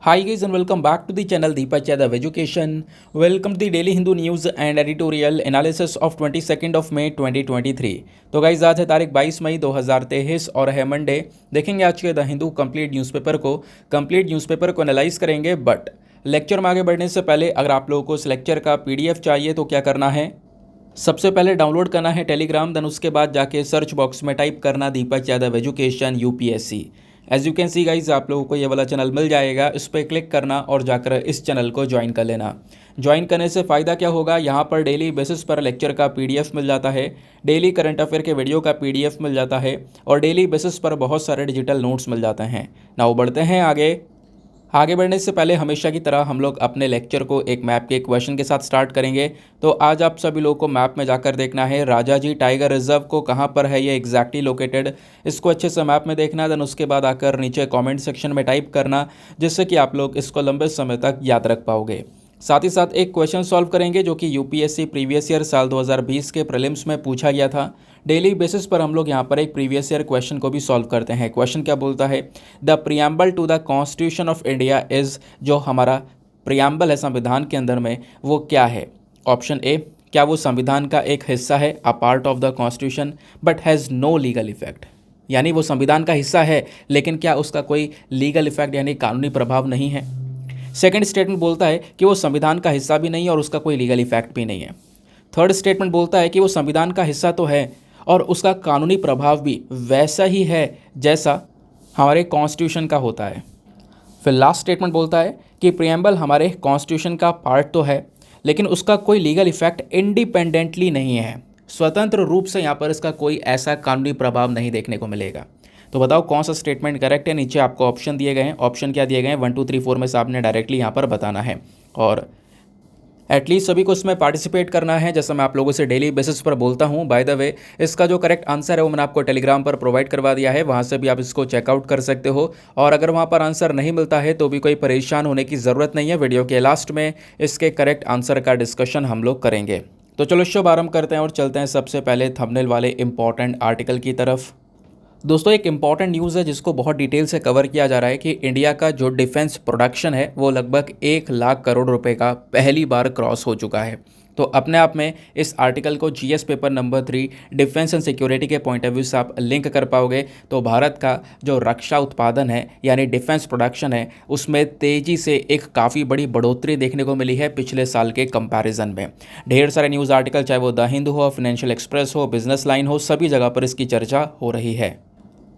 Hi guys and welcome back to the channel Deepak Yadav Education. Welcome to the Daily Hindu News and Editorial Analysis of 22nd of May 2023. तो guys आज है तारीख 22 मई 2023 और है Monday. देखेंगे आज के द हिंदू कंप्लीट न्यूज़पेपर को एनालाइज करेंगे। बट लेक्चर में आगे बढ़ने से पहले अगर आप लोगों को इस लेक्चर का PDF चाहिए तो क्या करना है, सबसे पहले डाउनलोड करना है टेलीग्राम, देन उसके बाद जाके सर्च बॉक्स में टाइप करना Deepak Yadav education UPSC। As you can see guys आप लोगों को ये वाला चैनल मिल जाएगा, इस पर क्लिक करना और जाकर इस चैनल को ज्वाइन कर लेना। ज्वाइन करने से फ़ायदा क्या होगा, यहाँ पर डेली बेसिस पर लेक्चर का PDF मिल जाता है, डेली करंट अफेयर के वीडियो का PDF मिल जाता है और डेली बेसिस पर बहुत सारे डिजिटल नोट्स मिल जाते हैं। नाउ बढ़ते हैं आगे बढ़ने से पहले हमेशा की तरह हम लोग अपने लेक्चर को एक मैप के क्वेश्चन के साथ स्टार्ट करेंगे। तो आज आप सभी लोगों को मैप में जाकर देखना है राजाजी टाइगर रिजर्व को कहाँ पर है ये एग्जैक्टली लोकेटेड, इसको अच्छे से मैप में देखना है। देन उसके बाद आकर नीचे कमेंट सेक्शन में टाइप करना, जिससे कि आप लोग इसको लंबे समय तक याद रख पाओगे। साथ ही साथ एक क्वेश्चन सॉल्व करेंगे जो कि UPSC प्रीवियस ईयर साल 2020 के प्रीलिम्स में पूछा गया था। डेली बेसिस पर हम लोग यहाँ पर एक प्रीवियस ईयर क्वेश्चन को भी सॉल्व करते हैं। क्वेश्चन क्या बोलता है, the preamble to the constitution of India is, जो हमारा प्रियम्बल है संविधान के अंदर में वो क्या है। ऑप्शन ए, क्या वो संविधान का एक हिस्सा है, a part of the constitution but has no legal effect, यानी वो संविधान का हिस्सा है लेकिन क्या उसका कोई लीगल इफेक्ट यानी कानूनी प्रभाव नहीं है। सेकंड स्टेटमेंट बोलता है कि वो संविधान का हिस्सा भी नहीं है और उसका कोई लीगल इफेक्ट भी नहीं है। थर्ड स्टेटमेंट बोलता है कि वो संविधान का हिस्सा तो है और उसका कानूनी प्रभाव भी वैसा ही है जैसा हमारे कॉन्स्टिट्यूशन का होता है। फिर लास्ट स्टेटमेंट बोलता है कि प्रियम्बल हमारे कॉन्स्टिट्यूशन का पार्ट तो है लेकिन उसका कोई लीगल इफेक्ट इंडिपेंडेंटली नहीं है, स्वतंत्र रूप से यहाँ पर इसका कोई ऐसा कानूनी प्रभाव नहीं देखने को मिलेगा। तो बताओ कौन सा स्टेटमेंट करेक्ट है। नीचे आपको ऑप्शन दिए गए हैं, ऑप्शन क्या दिए गए हैं 1 2 3 4 में से आपने डायरेक्टली यहाँ पर बताना है और एटलीस्ट सभी को इसमें पार्टिसिपेट करना है, जैसा मैं आप लोगों से डेली बेसिस पर बोलता हूँ। बाय द वे इसका जो करेक्ट आंसर है वो मैंने आपको टेलीग्राम पर प्रोवाइड करवा दिया है, वहाँ से भी आप इसको चेकआउट कर सकते हो। और अगर वहाँ पर आंसर नहीं मिलता है तो भी कोई परेशान होने की ज़रूरत नहीं है, वीडियो के लास्ट में इसके करेक्ट आंसर का डिस्कशन हम लोग करेंगे। तो चलो शुभ आरंभ करते हैं और चलते हैं सबसे पहले थंबनेल वाले इंपॉर्टेंट आर्टिकल की तरफ। दोस्तों एक इम्पॉर्टेंट न्यूज़ है जिसको बहुत डिटेल से कवर किया जा रहा है कि इंडिया का जो डिफेंस प्रोडक्शन है वो लगभग 1 लाख करोड़ रुपए का पहली बार क्रॉस हो चुका है। तो अपने आप में इस आर्टिकल को GS paper number 3 defence and security के पॉइंट ऑफ व्यू से आप लिंक कर पाओगे। तो भारत का जो रक्षा उत्पादन है यानी डिफेंस प्रोडक्शन है उसमें तेज़ी से एक काफ़ी बड़ी बढ़ोतरी देखने को मिली है पिछले साल के कंपैरिजन में। ढेर सारे न्यूज़ आर्टिकल, चाहे वो द हिंदू हो, फाइनेंशियल एक्सप्रेस हो, बिजनेस लाइन हो, सभी जगह पर इसकी चर्चा हो रही है।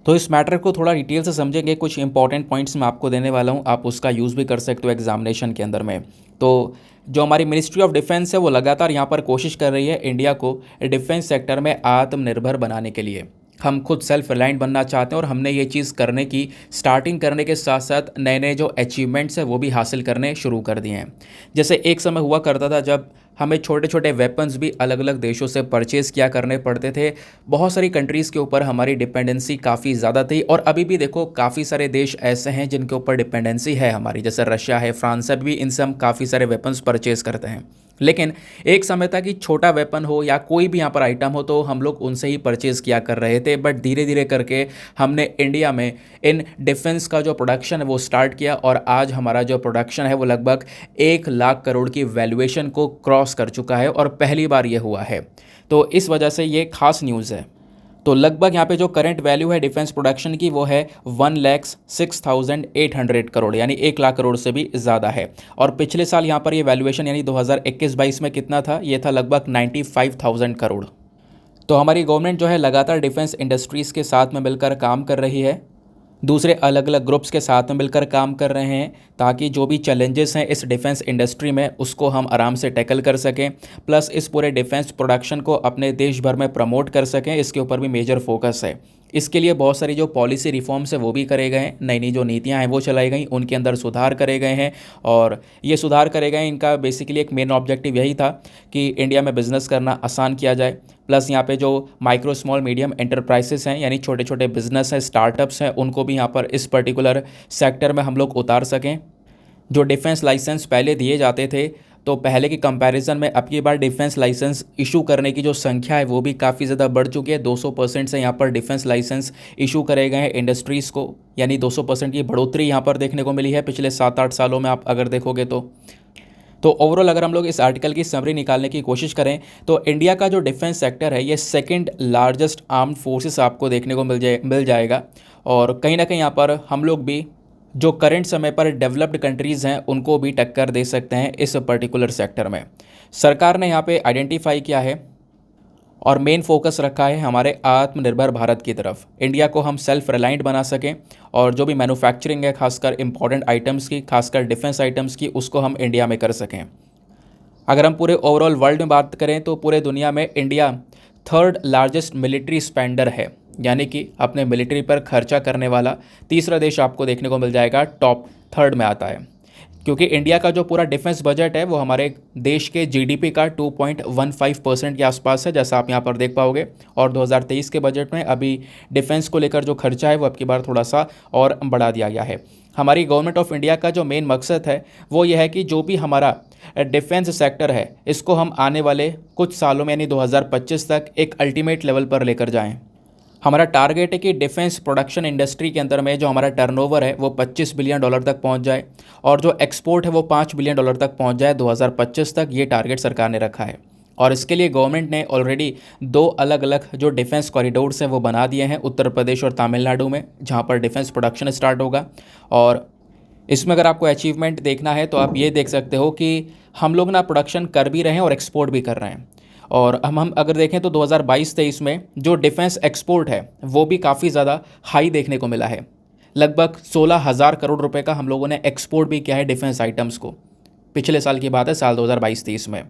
तो इस मैटर को थोड़ा डिटेल से समझेंगे, कुछ इंपॉर्टेंट पॉइंट्स मैं आपको देने वाला हूँ, आप उसका यूज़ भी कर सकते हो एग्जामिनेशन के अंदर में। तो जो हमारी मिनिस्ट्री ऑफ डिफेंस है वो लगातार यहाँ पर कोशिश कर रही है इंडिया को डिफेंस सेक्टर में आत्मनिर्भर बनाने के लिए। हम खुद सेल्फ रिलायंट बनना चाहते हैं और हमने ये चीज़ करने की स्टार्टिंग करने के साथ साथ नए नए जो अचीवमेंट्स हैं वो भी हासिल करने शुरू कर दिए हैं। जैसे एक समय हुआ करता था जब हमें छोटे छोटे वेपन्स भी अलग अलग देशों से परचेज़ किया करने पड़ते थे, बहुत सारी कंट्रीज़ के ऊपर हमारी डिपेंडेंसी काफ़ी ज़्यादा थी और अभी भी देखो काफ़ी सारे देश ऐसे हैं जिनके ऊपर डिपेंडेंसी है हमारी, जैसे रशिया है, फ्रांस है, भी इनसे हम काफ़ी सारे वेपन्स परचेज़ करते हैं। लेकिन एक समय था कि छोटा वेपन हो या कोई भी यहाँ पर आइटम हो तो हम लोग उनसे ही परचेज़ किया कर रहे थे। बट धीरे धीरे करके हमने इंडिया में इन डिफेंस का जो प्रोडक्शन है वो स्टार्ट किया और आज हमारा जो प्रोडक्शन है वो लगभग 1 लाख करोड़ की वैल्यूएशन को क्रॉस कर चुका है और पहली बार ये हुआ है। तो इस वजह से ये खास न्यूज़ है। तो लगभग यहाँ पे जो करंट वैल्यू है डिफेंस प्रोडक्शन की वो है 1,06,800 करोड़, यानी 1 लाख करोड़ से भी ज़्यादा है। और पिछले साल यहाँ पर ये वैल्यूएशन यानी 2021-22 में कितना था, ये था लगभग 95,000 करोड़। तो हमारी गवर्नमेंट जो है लगातार डिफेंस इंडस्ट्रीज़ के साथ में मिलकर काम कर रही है, दूसरे अलग अलग ग्रुप्स के साथ में मिलकर काम कर रहे हैं ताकि जो भी चैलेंजेस हैं इस डिफेंस इंडस्ट्री में उसको हम आराम से टैकल कर सकें, प्लस इस पूरे डिफेंस प्रोडक्शन को अपने देश भर में प्रमोट कर सकें, इसके ऊपर भी मेजर फोकस है। इसके लिए बहुत सारी जो पॉलिसी रिफॉर्म्स है वो भी करे गए हैं, नई नई जो नीतियां हैं वो चलाई गई, उनके अंदर सुधार करे गए हैं और ये सुधार करे गए इनका बेसिकली एक मेन ऑब्जेक्टिव यही था कि इंडिया में बिज़नेस करना आसान किया जाए। प्लस यहाँ पे जो माइक्रो स्मॉल मीडियम एंटरप्राइजेस हैं यानी छोटे छोटे बिजनेस हैं, स्टार्टअप्स हैं, उनको भी यहाँ पर इस पर्टिकुलर सेक्टर में हम लोग उतार सकें। जो डिफेंस लाइसेंस पहले दिए जाते थे तो पहले की कंपैरिजन में अब की बार डिफेंस लाइसेंस इशू करने की जो संख्या है वो भी काफ़ी ज़्यादा बढ़ चुकी है। 200% से यहाँ पर डिफेंस लाइसेंस इशू करे गए हैं इंडस्ट्रीज़ को, यानी 200% की बढ़ोतरी यहाँ पर देखने को मिली है पिछले 7-8 सालों में आप अगर देखोगे तो ओवरऑल अगर हम लोग इस आर्टिकल की समरी निकालने की कोशिश करें तो इंडिया का जो डिफेंस सेक्टर है ये सेकंड लार्जेस्ट आर्म्ड फोर्सेस आपको देखने को मिल जाएगा। और कहीं ना कहीं यहाँ पर हम लोग भी जो करंट समय पर डेवलप्ड कंट्रीज़ हैं उनको भी टक्कर दे सकते हैं इस पर्टिकुलर सेक्टर में। सरकार ने यहाँ पे आइडेंटिफाई किया है और मेन फोकस रखा है हमारे आत्मनिर्भर भारत की तरफ। इंडिया को हम सेल्फ रिलायंट बना सकें और जो भी मैन्युफैक्चरिंग है खासकर इंपॉर्टेंट आइटम्स की, खासकर डिफेंस आइटम्स की, उसको हम इंडिया में कर सकें। अगर हम पूरे ओवरऑल वर्ल्ड में बात करें तो पूरे दुनिया में India third largest military spender है, यानी कि अपने मिलिट्री पर खर्चा करने वाला तीसरा देश आपको देखने को मिल जाएगा, टॉप थर्ड में आता है। क्योंकि इंडिया का जो पूरा डिफेंस बजट है वो हमारे देश के जीडीपी का 2.15% के आसपास है, जैसा आप यहाँ पर देख पाओगे। और 2023 के बजट में अभी डिफेंस को लेकर जो खर्चा है वो अब की बार थोड़ा सा और बढ़ा दिया गया है। हमारी गवर्नमेंट ऑफ इंडिया का जो मेन मकसद है वो यह है कि जो भी हमारा डिफेंस सेक्टर है इसको हम आने वाले कुछ सालों में यानी 2025 तक एक अल्टीमेट लेवल पर लेकर जाएं। हमारा टारगेट है कि डिफेंस प्रोडक्शन इंडस्ट्री के अंदर में जो हमारा टर्नओवर है वो $25 बिलियन तक पहुंच जाए और जो एक्सपोर्ट है वो $5 बिलियन तक पहुंच जाए 2025 तक। ये टारगेट सरकार ने रखा है और इसके लिए गवर्नमेंट ने ऑलरेडी 2 अलग अलग जो डिफेंस कॉरिडोर्स हैं वो बना दिए हैं, उत्तर प्रदेश और तमिलनाडु में, जहाँ पर डिफेंस प्रोडक्शन स्टार्ट होगा। और इसमें अगर आपको अचीवमेंट देखना है तो आप ये देख सकते हो कि हम लोग ना प्रोडक्शन कर भी रहे हैं और एक्सपोर्ट भी कर रहे हैं। और हम अगर देखें तो 2022-23 में जो डिफेंस एक्सपोर्ट है वो भी काफ़ी ज़्यादा हाई देखने को मिला है। लगभग 16,000 करोड़ रुपए का हम लोगों ने एक्सपोर्ट भी किया है डिफेंस आइटम्स को। पिछले साल की बात है, साल 2022-23 में।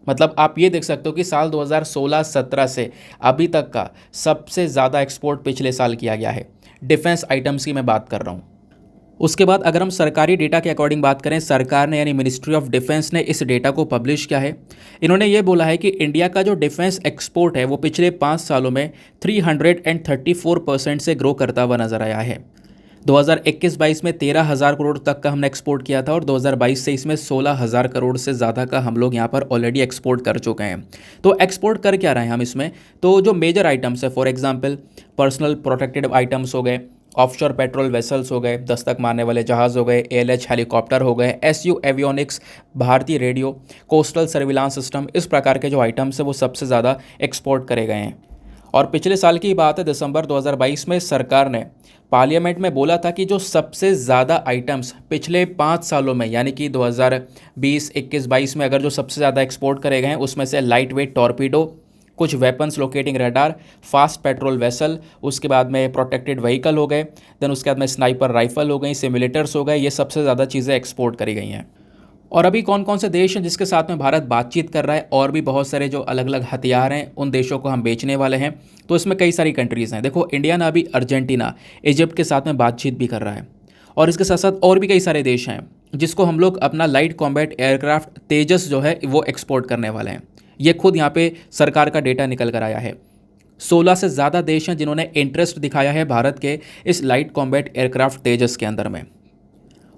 मतलब आप ये देख सकते हो कि साल 2016-17 से अभी तक का सबसे ज़्यादा एक्सपोर्ट पिछले साल किया गया है। डिफेंस आइटम्स की मैं बात कर रहा हूँ। उसके बाद अगर हम सरकारी डेटा के अकॉर्डिंग बात करें, सरकार ने यानी मिनिस्ट्री ऑफ डिफेंस ने इस डेटा को पब्लिश किया है। इन्होंने ये बोला है कि इंडिया का जो डिफेंस एक्सपोर्ट है वो पिछले 5 सालों में 334% से ग्रो करता हुआ नजर आया है। 2021-22 में 13,000 करोड़ तक का हमने एक्सपोर्ट किया था और 2022-23 में 16,000 करोड़ से ज़्यादा का हम लोग यहाँ पर ऑलरेडी एक्सपोर्ट कर चुके हैं। तो एक्सपोर्ट कर क्या रहे हैं हम इसमें? तो जो मेजर आइटम्स है, for example personal protected items हो गए, ऑफशोर पेट्रोल वेसल्स हो गए, दस्तक मारने वाले जहाज़ हो गए, ALH हेलीकॉप्टर हो गए, SU एवियोनिक्स, भारतीय रेडियो, कोस्टल सर्विलांस सिस्टम, इस प्रकार के जो आइटम्स हैं वो सबसे ज़्यादा एक्सपोर्ट करे गए हैं। और पिछले साल की बात है, दिसंबर 2022 में सरकार ने पार्लियामेंट में बोला था कि जो सबसे ज़्यादा आइटम्स पिछले 5 सालों में यानी कि 2020, 21, 22 में अगर जो सबसे ज़्यादा एक्सपोर्ट करे गए हैं उसमें से लाइट वेट टॉर्पीडो, कुछ weapons locating radar, fast patrol vessel, उसके बाद में प्रोटेक्टेड व्हीकल हो गए, देन उसके बाद में स्नाइपर राइफल हो गई, सिमुलेटर्स हो गए, ये सबसे ज़्यादा चीज़ें एक्सपोर्ट करी गई हैं। और अभी कौन कौन से देश हैं जिसके साथ में भारत बातचीत कर रहा है? और भी बहुत सारे जो अलग अलग हथियार हैं उन देशों को हम बेचने वाले हैं। तो इसमें कई सारी कंट्रीज़ हैं। देखो, इंडिया ना अभी अर्जेंटीना, इजिप्ट के साथ में बातचीत भी कर रहा है और इसके साथ साथ और भी कई सारे देश हैं जिसको हम लोग अपना लाइट कॉम्बैट एयरक्राफ्ट तेजस जो है वो एक्सपोर्ट करने वाले हैं। ये खुद यहाँ पे सरकार का डेटा निकल कर आया है। 16 से ज़्यादा देश हैं जिन्होंने इंटरेस्ट दिखाया है भारत के इस लाइट कॉम्बैट एयरक्राफ्ट तेजस के अंदर में।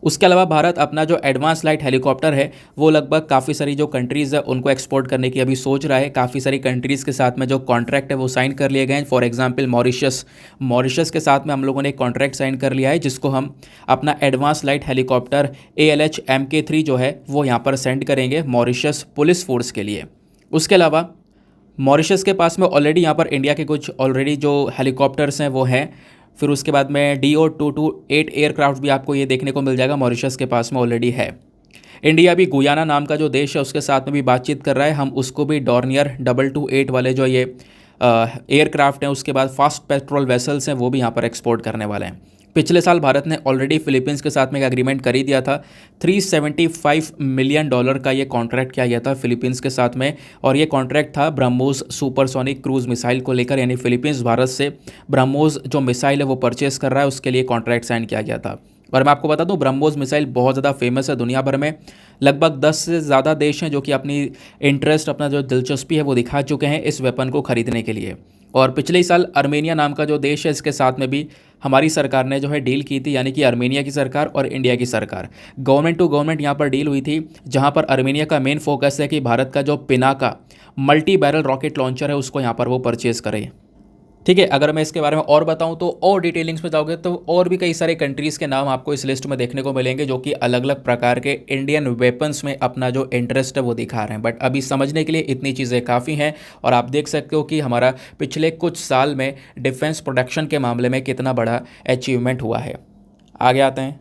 उसके अलावा भारत अपना जो एडवांस लाइट हेलीकॉप्टर है वो लगभग काफ़ी सारी जो कंट्रीज़ है उनको एक्सपोर्ट करने की अभी सोच रहा है। काफ़ी सारी कंट्रीज़ के साथ में जो कॉन्ट्रैक्ट है वो साइन कर लिए गए हैं। फॉर एग्जांपल मॉरिशस के साथ में हम लोगों ने एक कॉन्ट्रैक्ट साइन कर लिया है जिसको हम अपना advance light helicopter ALH MK3 जो है वो यहाँ पर सेंड करेंगे मॉरिशस पुलिस फोर्स के लिए। उसके अलावा मॉरिशस के पास में ऑलरेडी यहाँ पर इंडिया के कुछ ऑलरेडी जो हेलीकॉप्टर्स हैं वो हैं। फिर उसके बाद में DO-228 एयरक्राफ्ट भी आपको ये देखने को मिल जाएगा, मॉरिशस के पास में ऑलरेडी है। इंडिया भी गुयाना नाम का जो देश है उसके साथ में भी बातचीत कर रहा है। हम उसको भी डॉर्नियर 228 वाले जो ये एयरक्राफ्ट हैं, उसके बाद फास्ट पेट्रोल वेसल्स हैं, वो भी यहाँ पर एक्सपोर्ट करने वाले हैं। पिछले साल भारत ने ऑलरेडी फिलीपींस के साथ में एक एग्रीमेंट कर ही दिया था। $375 मिलियन का ये कॉन्ट्रैक्ट किया गया था फिलीपींस के साथ में और ये कॉन्ट्रैक्ट था ब्रह्मोस सुपरसोनिक क्रूज मिसाइल को लेकर, यानी फिलीपींस भारत से ब्रह्मोस जो मिसाइल है वो परचेस कर रहा है, उसके लिए कॉन्ट्रैक्ट साइन किया गया था। और मैं आपको बता दूं, ब्रह्मोस मिसाइल बहुत ज़्यादा फेमस है दुनिया भर में। लगभग 10 से ज़्यादा देश हैं जो कि अपनी इंटरेस्ट, अपना जो दिलचस्पी है वो दिखा चुके हैं इस वेपन को खरीदने के लिए। और पिछले ही साल अर्मेनिया नाम का जो देश है इसके साथ में भी हमारी सरकार ने जो है डील की थी, यानी कि अर्मेनिया की सरकार और इंडिया की सरकार, गवर्नमेंट टू गवर्नमेंट यहाँ पर डील हुई थी, जहाँ पर अर्मेनिया का मेन फोकस है कि भारत का जो Pinaka multi barrel rocket launcher है उसको यहाँ पर वो परचेज़ करे। ठीक है, अगर मैं इसके बारे में और बताऊं तो और डिटेलिंग्स में जाओगे तो और भी कई सारे कंट्रीज़ के नाम आपको इस लिस्ट में देखने को मिलेंगे जो कि अलग अलग प्रकार के इंडियन वेपन्स में अपना जो इंटरेस्ट है वो दिखा रहे हैं। बट अभी समझने के लिए इतनी चीज़ें काफ़ी हैं और आप देख सकते हो कि हमारा पिछले कुछ साल में डिफेंस प्रोडक्शन के मामले में कितना बड़ा अचीवमेंट हुआ है। आगे आते हैं।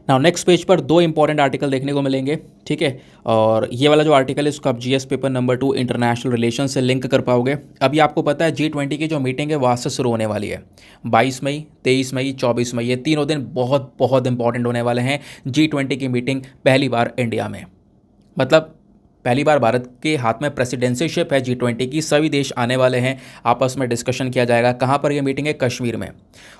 नाउ नेक्स्ट पेज पर दो इंपॉर्टेंट आर्टिकल देखने को मिलेंगे। ठीक है, और ये वाला जो आर्टिकल है उसको आप GS paper number 2 international relation से लिंक कर पाओगे। अभी आपको पता है G20 की जो मीटिंग है वहाँ से शुरू होने वाली है 22 मई, 23 मई, 24 मई, ये तीनों दिन बहुत बहुत इंपॉर्टेंट होने वाले हैं। G20 की मीटिंग पहली बार इंडिया में, मतलब पहली बार भारत के हाथ में प्रेसिडेंसीशिप है G20 की। सभी देश आने वाले हैं, आपस में डिस्कशन किया जाएगा। कहाँ पर यह मीटिंग है? कश्मीर में।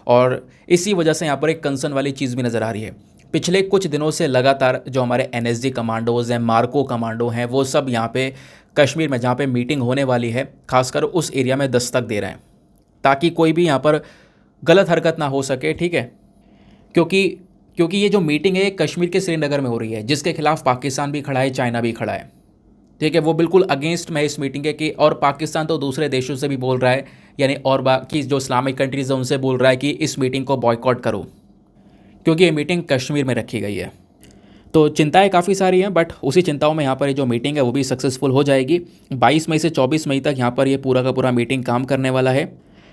और इसी वजह से यहाँ पर एक कंसर्न वाली चीज़ भी नज़र आ रही है। पिछले कुछ दिनों से लगातार जो हमारे NSG कमांडोज़ हैं, मार्को कमांडो हैं, वो सब यहाँ पे कश्मीर में जहाँ पे मीटिंग होने वाली है खासकर उस एरिया में दस्तक दे रहे हैं ताकि कोई भी यहाँ पर गलत हरकत ना हो सके। ठीक है, क्योंकि क्योंकि ये जो मीटिंग है कश्मीर के श्रीनगर में हो रही है, जिसके खिलाफ पाकिस्तान भी खड़ा है, चाइना भी खड़ा है। ठीक है, वो बिल्कुल अगेंस्ट में इस मीटिंग के कि, और पाकिस्तान तो दूसरे देशों से भी बोल रहा है, यानी और बाकी जो इस्लामिक कंट्रीज़ हैं उनसे बोल रहा है कि इस मीटिंग को बॉयकॉट करो क्योंकि ये मीटिंग कश्मीर में रखी गई है। तो चिंताएं काफ़ी सारी हैं, बट उसी चिंताओं में यहाँ पर ये जो मीटिंग है वो भी सक्सेसफुल हो जाएगी। 22 मई से 24 मई तक यहाँ पर ये पूरा का पूरा मीटिंग काम करने वाला है।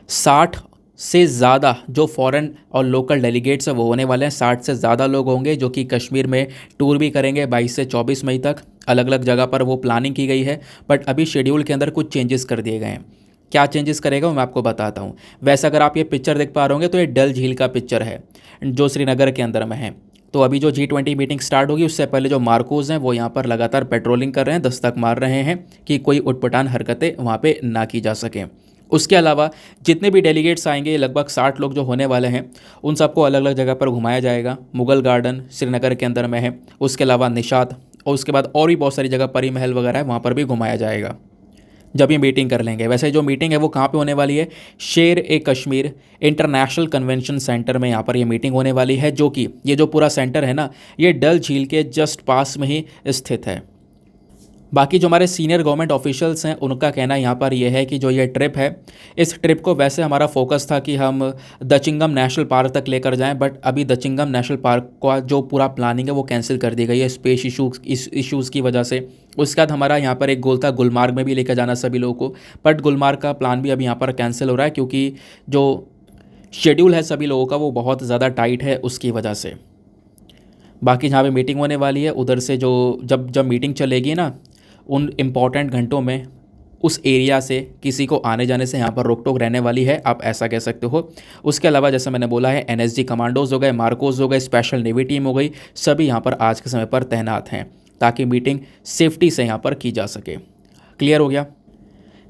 60 से ज़्यादा जो फॉरेन और लोकल डेलीगेट्स हैं वो होने वाले हैं। 60 से ज़्यादा लोग होंगे जो कि कश्मीर में टूर भी करेंगे 22 से 24 मई तक। अलग अलग जगह पर वो प्लानिंग की गई है, बट अभी शेड्यूल के अंदर कुछ चेंजेस कर दिए गए हैं। क्या चेंजेस करेगा वो मैं आपको बताता हूँ। वैसे अगर आप ये पिक्चर देख पा रहे होंगे तो ये डल झील का पिक्चर है जो श्रीनगर के अंदर में है। तो अभी जो G20 मीटिंग स्टार्ट होगी उससे पहले जो मार्कोज हैं वो यहाँ पर लगातार पेट्रोलिंग कर रहे हैं, दस्तक मार रहे हैं कि कोई उटपटांग हरकतें वहाँ पे ना की जा सकें। उसके अलावा जितने भी डेलीगेट्स आएंगे, लगभग 60 लोग जो होने वाले हैं, उन सबको अलग अलग जगह पर घुमाया जाएगा। मुगल गार्डन श्रीनगर के अंदर में है, उसके अलावा निशात, और उसके बाद और भी बहुत सारी जगह परी महल वगैरह है, वहाँ पर भी घुमाया जाएगा जब ये मीटिंग कर लेंगे। वैसे जो मीटिंग है वो कहाँ पे होने वाली है? शेर-ए-कश्मीर इंटरनेशनल कन्वेंशन सेंटर में यहाँ पर ये मीटिंग होने वाली है, जो कि ये जो पूरा सेंटर है ना, ये डल झील के जस्ट पास में ही स्थित है। बाकी जो हमारे सीनियर गवर्नमेंट ऑफिशियल्स हैं उनका कहना यहाँ पर यह है कि जो ये ट्रिप है, इस ट्रिप को वैसे हमारा फोकस था कि हम दचिंगम नेशनल पार्क तक लेकर जाएं, बट अभी दचिंगम नेशनल पार्क का जो पूरा प्लानिंग है वो कैंसिल कर दी गई है स्पेस इशूज़ की वजह से। उसके बाद हमारा यहाँ पर एक गोल था गुलमार्ग में भी लेकर जाना सभी लोगों को, बट गुलमार्ग का प्लान भी अभी यहाँ पर कैंसिल हो रहा है क्योंकि जो शेड्यूल है सभी लोगों का वो बहुत ज़्यादा टाइट है उसकी वजह से। बाकी जहाँ पे मीटिंग होने वाली है उधर से जो जब मीटिंग चलेगी ना, उन इम्पॉर्टेंट घंटों में उस एरिया से किसी को आने जाने से यहाँ पर रोक टोक रहने वाली है, आप ऐसा कह सकते हो। उसके अलावा जैसे मैंने बोला है NSG कमांडोज़ हो गए, मार्कोज़ हो गए, स्पेशल नेवी टीम हो गई, सभी यहाँ पर आज के समय पर तैनात हैं ताकि मीटिंग सेफ्टी से यहाँ पर की जा सके। क्लियर हो गया?